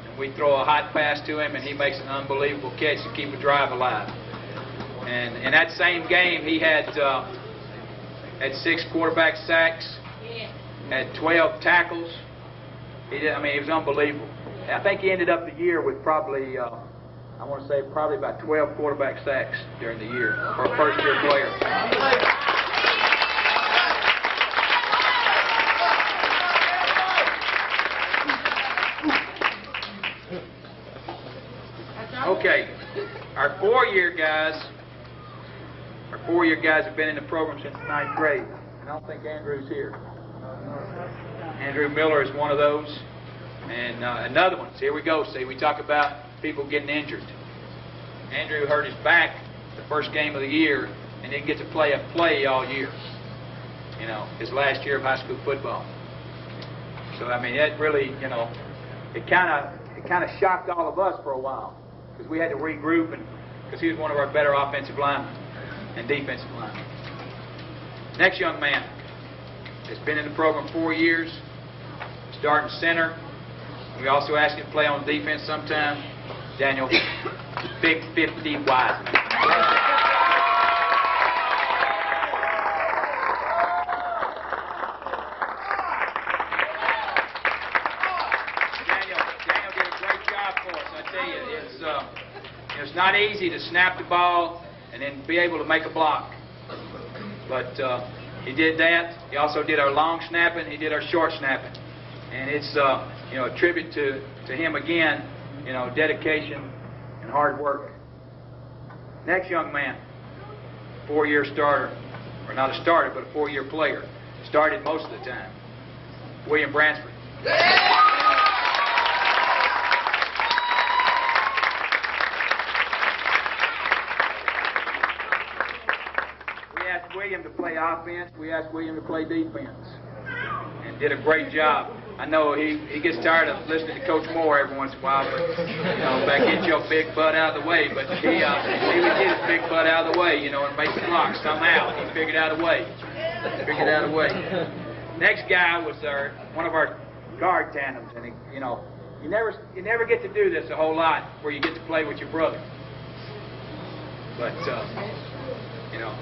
And we throw a hot pass to him, and he makes an unbelievable catch to keep a drive alive. And in that same game, he had 6 quarterback sacks, had 12 tackles. He was unbelievable. I think he ended up the year with probably, I want to say probably about 12 quarterback sacks during the year for a first-year player. Okay, our four-year guys have been in the program since ninth grade. I don't think Andrew's here. Andrew Miller is one of those. And another one. Here we go. See, we talk about people getting injured. Andrew hurt his back the first game of the year and didn't get to play all year. You know, his last year of high school football. So I mean, that really, you know, it kind of shocked all of us for a while because we had to regroup and because he was one of our better offensive linemen and defensive linemen. Next young man has been in the program 4 years, starting center. We also asked him to play on defense sometime. Daniel, Big 50 Wiseman. Daniel did a great job for us. I tell you, it's not easy to snap the ball and then be able to make a block. But he did that. He also did our long snapping. He did our short snapping. And it's you know, a tribute to him again, you know, dedication and hard work. Next young man, 4-year starter, or not a starter, but a 4-year player. Started most of the time. William Bransford. We asked William to play offense. We asked William to play defense. And did a great job. I know he gets tired of listening to Coach Moore every once in a while, but, you know, back get your big butt out of the way. But he would get his big butt out of the way, you know, and make the block somehow. He figured out a way. Next guy was one of our guard tandems, and you know, you never get to do this a whole lot where you get to play with your brother. But you know,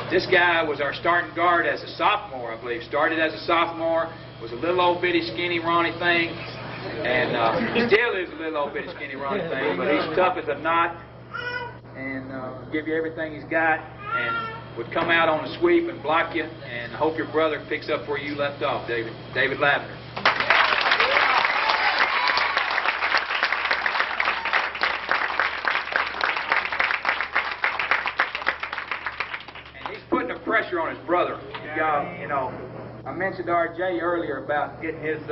this guy was our starting guard as a sophomore, I believe. Started as a sophomore. Was a little old bitty skinny Ronnie thing, and still is a little old bitty skinny Ronnie thing, but he's tough as a knot, and give you everything he's got, and would come out on a sweep and block you, and hope your brother picks up where you left off, David Lavender. And he's putting the pressure on his brother. You know, I mentioned R.J. earlier about getting his,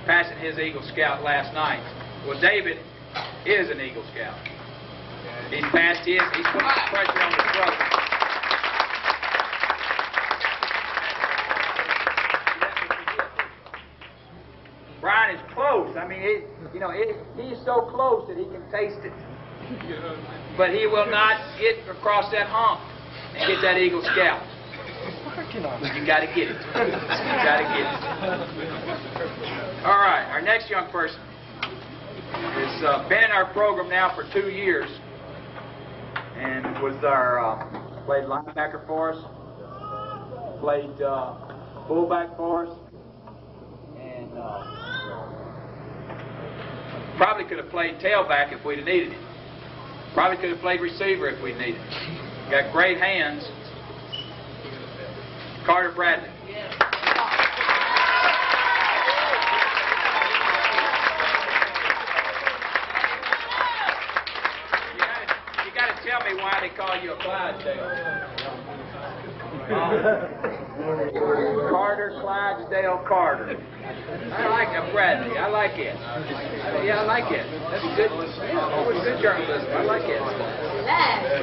passing his Eagle Scout last night. Well, David is an Eagle Scout. He's passed his, he's putting the pressure on his brother. Brian is close. I mean, he's so close that he can taste it. But he will not get across that hump and get that Eagle Scout. You got to get it. You got to get it. All right, our next young person has been in our program now for 2 years and was our played linebacker for us, played fullback for us, and probably could have played tailback if we'd have needed it. Probably could have played receiver if we'd needed it. Got great hands. Carter Bradley. You got to tell me why they call you a Clydesdale. Carter, Clydesdale, Carter. I like it, Bradley. I like it. Yeah, I like it. That's good. Always good journalism. I like it.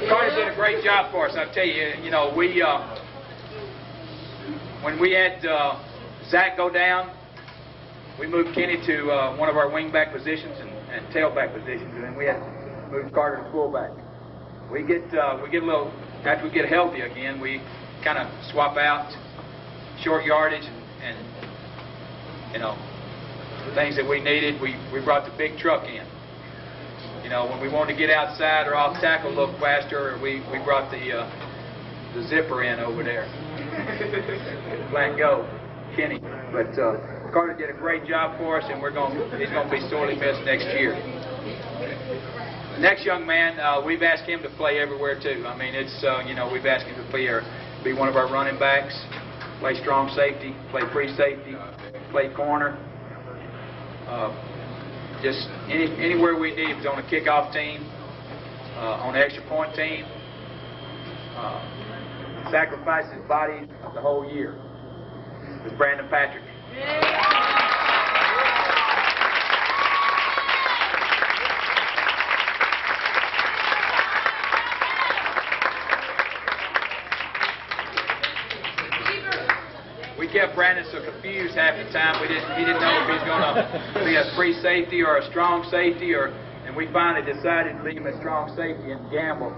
Carter did a great job for us. I tell you, you know, when we had Zach go down, we moved Kenny to one of our wingback positions and tailback positions, and then we had moved Carter to fullback. We get a little, after we get healthy again, we kind of swap out short yardage and you know, things that we needed. We brought the big truck in. You know, when we wanted to get outside or off tackle a little faster, we brought the zipper in over there. Let go, Kenny. But Carter did a great job for us, and he's going to be sorely missed next year. The next young man, we've asked him to play everywhere too. I mean, it's you know, we've asked him to be one of our running backs, play strong safety, play free safety, play corner. just anywhere we need. He was on the kickoff team, on the extra point team. Sacrificed his body the whole year. It was Brandon Patrick. We kept Brandon so confused half the time. He didn't know if he was going to be a free safety or a strong safety, and we finally decided to leave him a strong safety and gamble.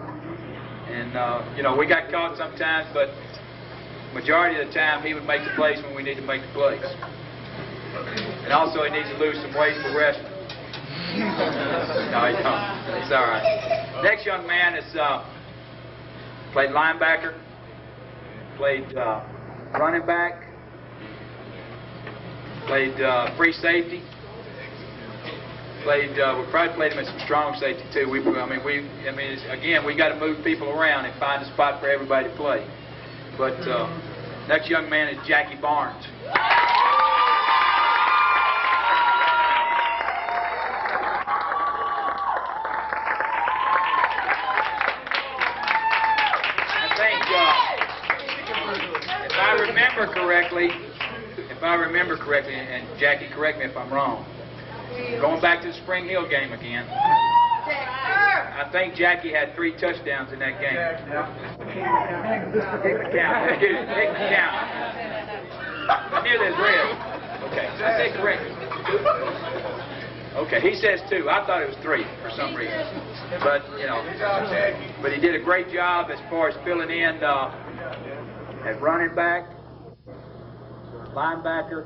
And you know, we got caught sometimes, but majority of the time he would make the plays when we need to make the plays. And also he needs to lose some weight for wrestling. No, he don't. He's all right. Next young man is played linebacker, played running back, played free safety. We probably played him at some strong safety too. Again, we got to move people around and find a spot for everybody to play. But next young man is Jackie Barnes. I think, if I remember correctly, and Jackie, correct me if I'm wrong. Going back to the Spring Hill game again. I think Jackie had 3 touchdowns in that game. Take the count. Take the count. I hear there's red. Okay, I say correct. Okay, he says 2. I thought it was 3 for some reason. But, you know, but he did a great job as far as filling in at running back, linebacker,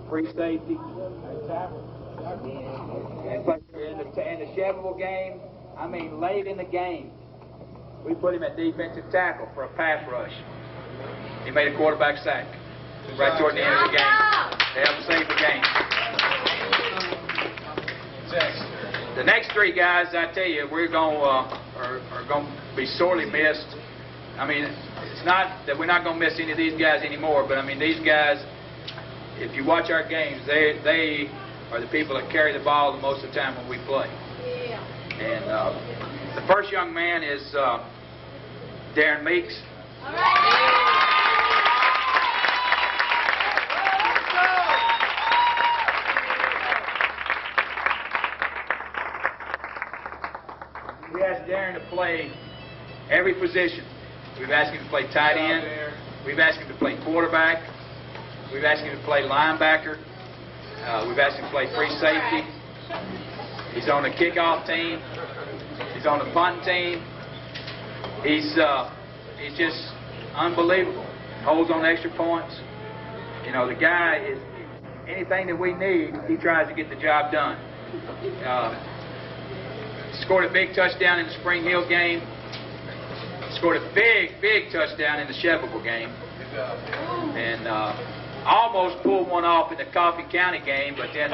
free safety. And in the Chevrolet game, I mean late in the game, we put him at defensive tackle for a pass rush. He made a quarterback sack right toward the end of the game. They helped save the game. The next 3 guys, I tell you, we're going are going to be sorely missed. I mean, it's not that we're not going to miss any of these guys anymore, but I mean these guys, if you watch our games, they are the people that carry the ball the most of the time when we play. Yeah. And the first young man is Darren Meeks. All right. We asked Darren to play every position. We've asked him to play tight end. We've asked him to play quarterback. We've asked him to play linebacker. We've asked him to play free safety. He's on the kickoff team. He's on the punt team. He's just unbelievable. Holds on extra points. You know, the guy is anything that we need, he tries to get the job done. Scored a big touchdown in the Spring Hill game. Scored a big touchdown in the Chevrolet game. And almost pulled one off in the Coffee County game, but then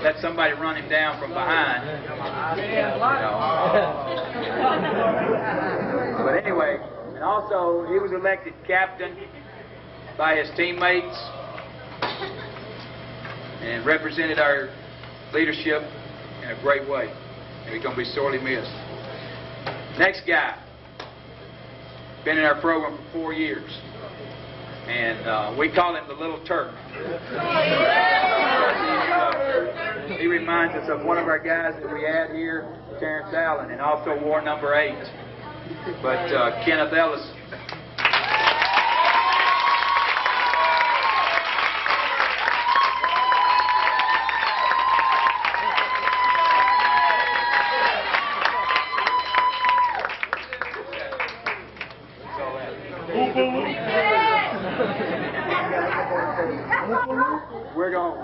let somebody run him down from behind. But anyway, and also he was elected captain by his teammates and represented our leadership in a great way. And he's going to be sorely missed. Next guy, been in our program for 4 years. And we call him the Little Turk. He reminds us of one of our guys that we had here, Terrence Allen, and also wore number 8. But Kenneth Ellis.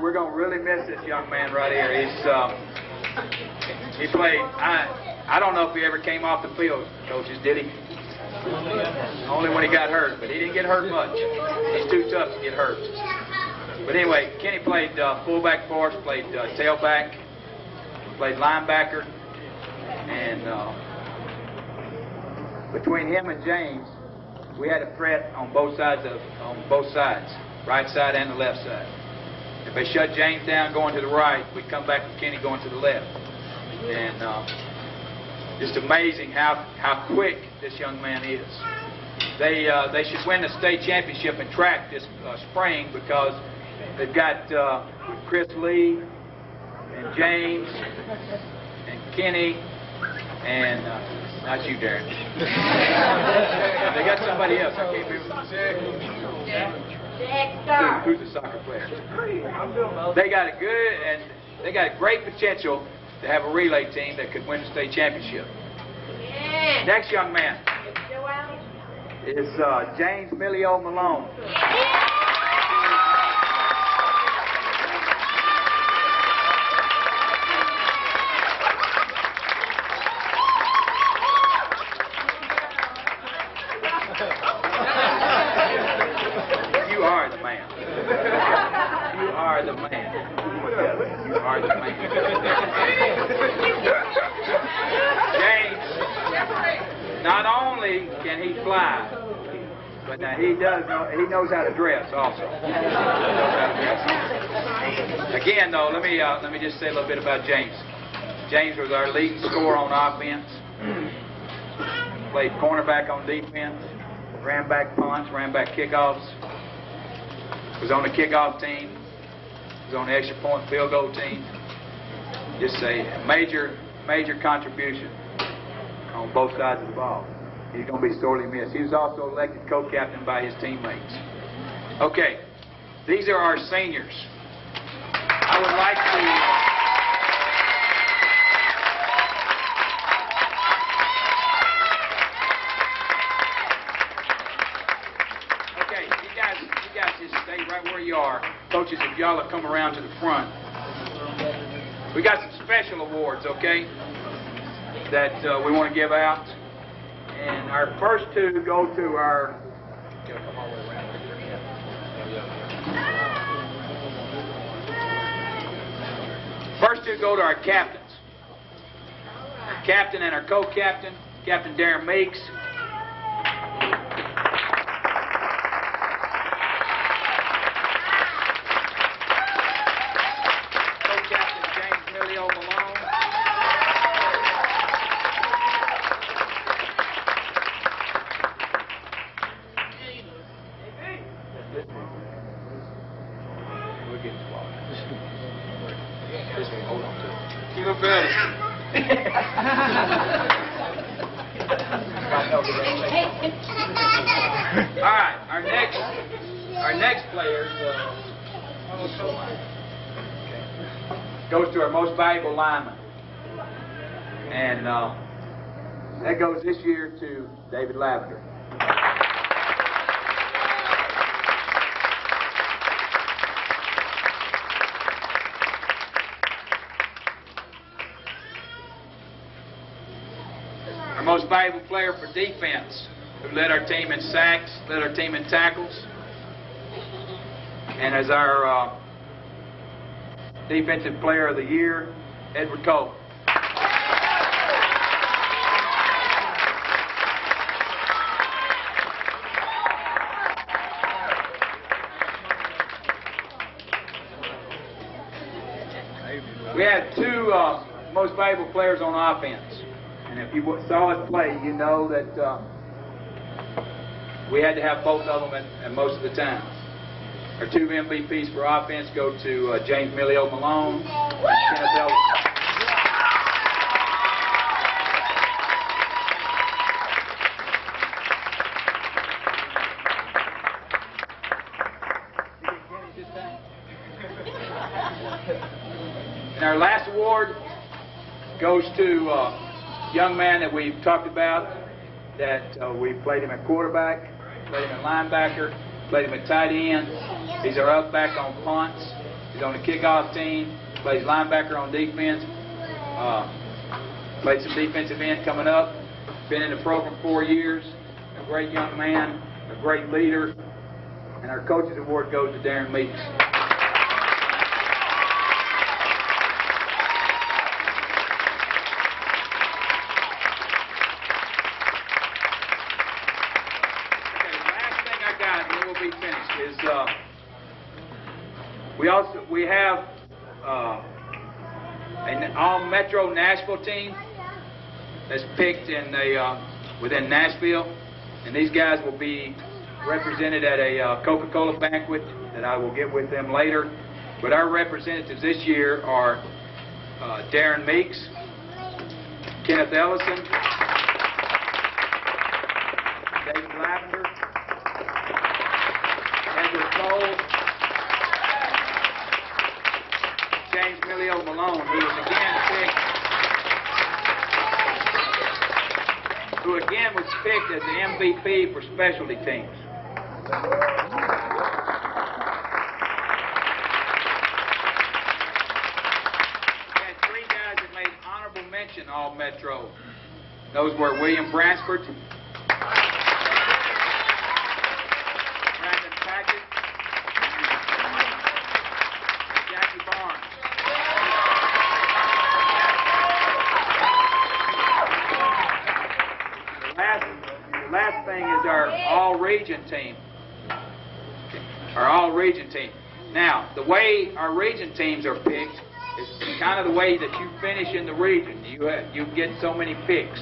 We're going to really miss this young man right here. He played. I don't know if he ever came off the field, coaches. Did he? Only when he got hurt, but he didn't get hurt much. He's too tough to get hurt. But anyway, Kenny played fullback for us, played tailback, played linebacker, and between him and James, we had a threat on both sides, right side and the left side. If they shut James down going to the right, we come back with Kenny going to the left. And just amazing how quick this young man is. They should win the state championship in track this spring because they've got Chris Lee and James and Kenny and not you, Darren. They got somebody else. I can't remember. Who's the soccer player? They got a great potential to have a relay team that could win the state championship. Next young man is James Millio Malone. You are the man. You are the man. You are the man. James, not only can he fly, but now he knows how to dress also. Again, though, let me just say a little bit about James. James was our leading scorer on offense. Played cornerback on defense. Ran back punts, ran back kickoffs. Was on the kickoff team. Was on the extra point field goal team. Just a major contribution on both sides of the ball. He's going to be sorely missed. He was also elected co-captain by his teammates. Okay, these are our seniors. I would like to... You guys just stay right where you are. Coaches, if y'all will come around to the front. We got some special awards, okay, that we want to give out. And our first two go to our... First two go to our captains. Our captain and our co-captain, Captain Darren Meeks. Hold on to it. Keep it better. All right, our next player goes to our most valuable lineman, and that goes this year to David Lavender. Most valuable player for defense, who led our team in sacks, led our team in tackles, and as our defensive player of the year, Edward Cole. We had two most valuable players on offense. And if you saw us play, you know that we had to have both of them at most of the time. Our two MVPs for offense go to James Millio Malone and Kenneth Ellis. And our last award goes to young man that we've talked about, that we played him at quarterback, played him at linebacker, played him at tight end. He's our up back on punts. He's on the kickoff team, plays linebacker on defense. Played some defensive end coming up. Been in the program 4 years. A great young man, a great leader. And our coach's award goes to Darren Meeks. We We have an all-Metro Nashville team that's picked in within Nashville, and these guys will be represented at a Coca-Cola banquet that I will get with them later. But our representatives this year are Darren Meeks, Kenneth Ellison, David Lavender, Edward Cole, James Millio Malone, who again was picked as the MVP for specialty teams. All Metro. Those were William Bransford, Brandon Packett, Jackie Barnes. The last thing is our all-region team. Our all-region team. Now, the way our region teams are picked is kind of the way that you finish in the region. You get so many picks.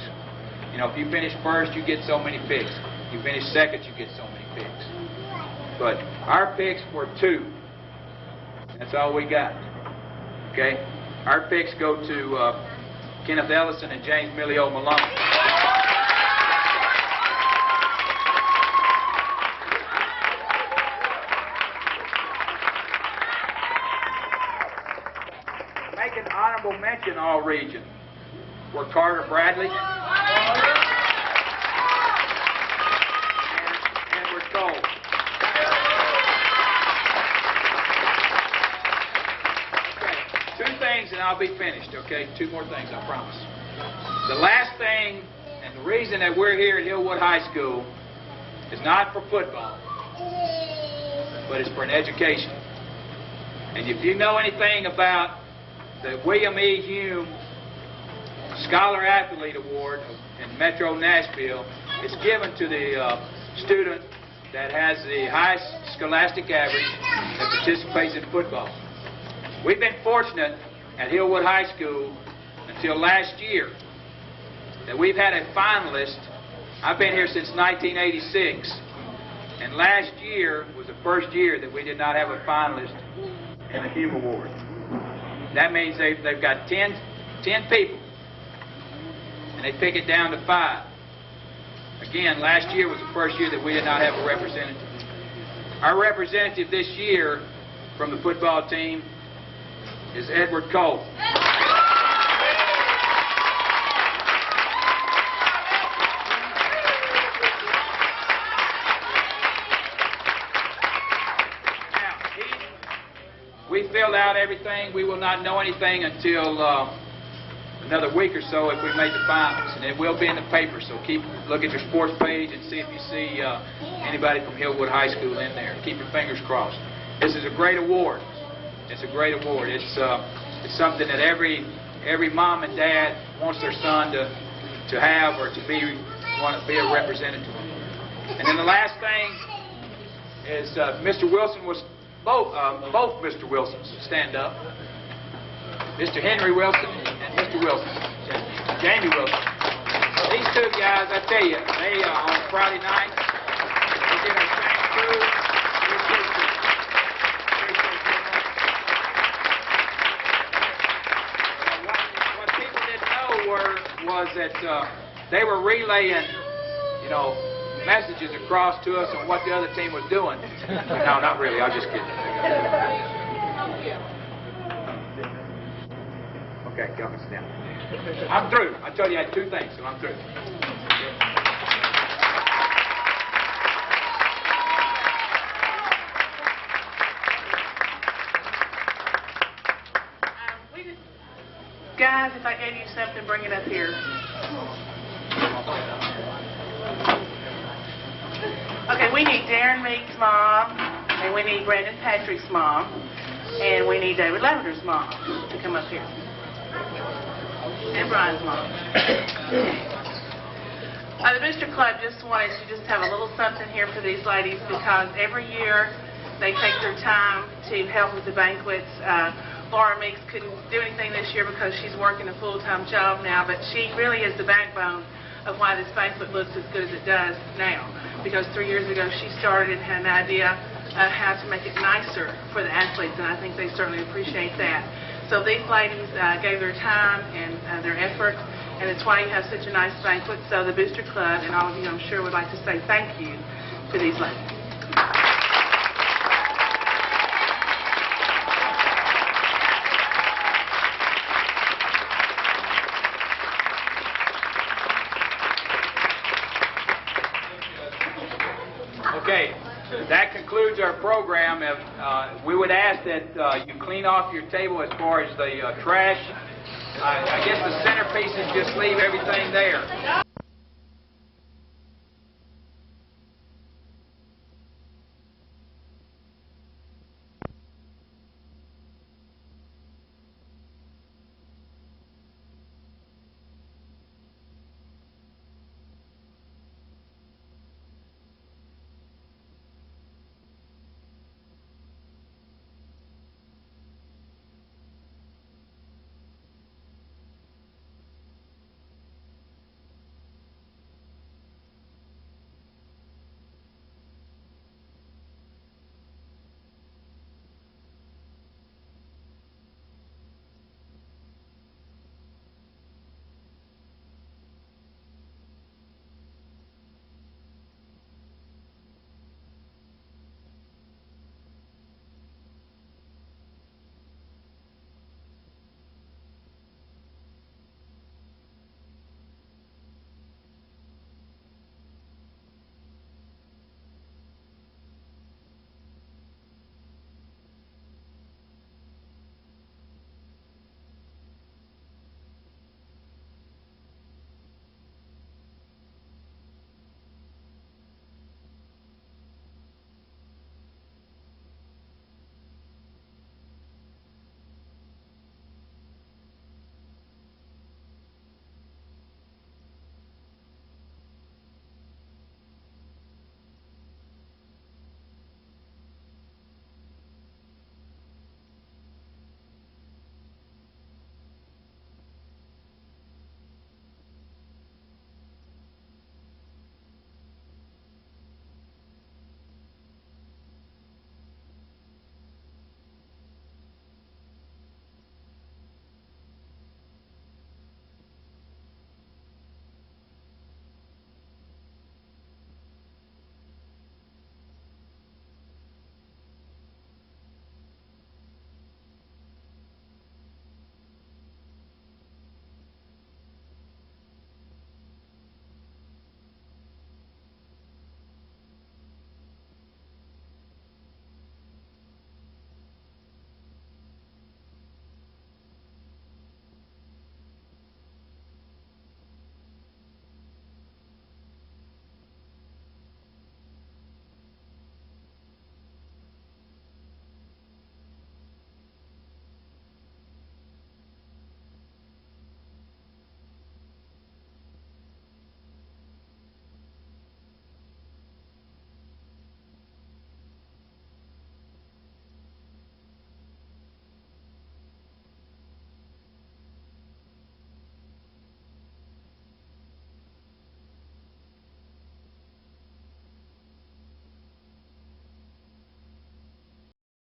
You know, if you finish first, you get so many picks. You finish second, you get so many picks. But our picks were 2. That's all we got. Okay? Our picks go to Kenneth Ellison and James Millio Malone. Make an honorable mention all region were Carter Bradley and Edward Cole. Okay, 2 things and I'll be finished, okay? 2 more things, I promise. The last thing, and the reason that we're here at Hillwood High School is not for football, but it's for an education. And if you know anything about the William E. Hume Scholar Athlete Award in Metro Nashville, it's given to the student that has the highest scholastic average that participates in football. We've been fortunate at Hillwood High School until last year that we've had a finalist. I've been here since 1986, and last year was the first year that we did not have a finalist in the Hume Award. That means they've got 10 people, and they pick it down to 5. Again, last year was the first year that we did not have a representative. Our representative this year from the football team is Edward Cole. We filled out everything. We will not know anything until another week or so if we made the finals. And it will be in the paper, so look at your sports page and see if you see anybody from Hillwood High School in there. Keep your fingers crossed. This is a great award. It's a great award. It's something that every mom and dad wants their son to have or to want to be a representative. And then the last thing is Mr. Wilson was both Mr. Wilsons stand up. Mr. Henry Wilson and Mr. Wilson, Jamie Wilson. These 2 guys, I tell you, they on Friday night, they did a thank you. What people didn't know was that they were relaying, messages across to us on what the other team was doing. No, not really. I was just kidding. Okay, y'all can sit down. I'm through. I told you I had 2 things, so I'm through. Guys, if I gave you something, bring it up here. Okay, we need Darren Meek's mom, and we need Brandon Patrick's mom, and we need David Lavender's mom to come up here. And Brian's mom. The Booster Club just wanted to have a little something here for these ladies because every year They take their time to help with the banquets. Laura Meeks couldn't do anything this year because she's working a full-time job now, but she really is the backbone of why this banquet looks as good as it does now. Because 3 years ago she started and had an idea of how to make it nicer for the athletes, and I think they certainly appreciate that. So these ladies gave their time and their effort, and it's why you have such a nice banquet. So the Booster Club and all of you, I'm sure, would like to say thank you to these ladies. Okay, that concludes our program. We would ask that you clean off your table as far as the trash. I guess the centerpieces, just leave everything there.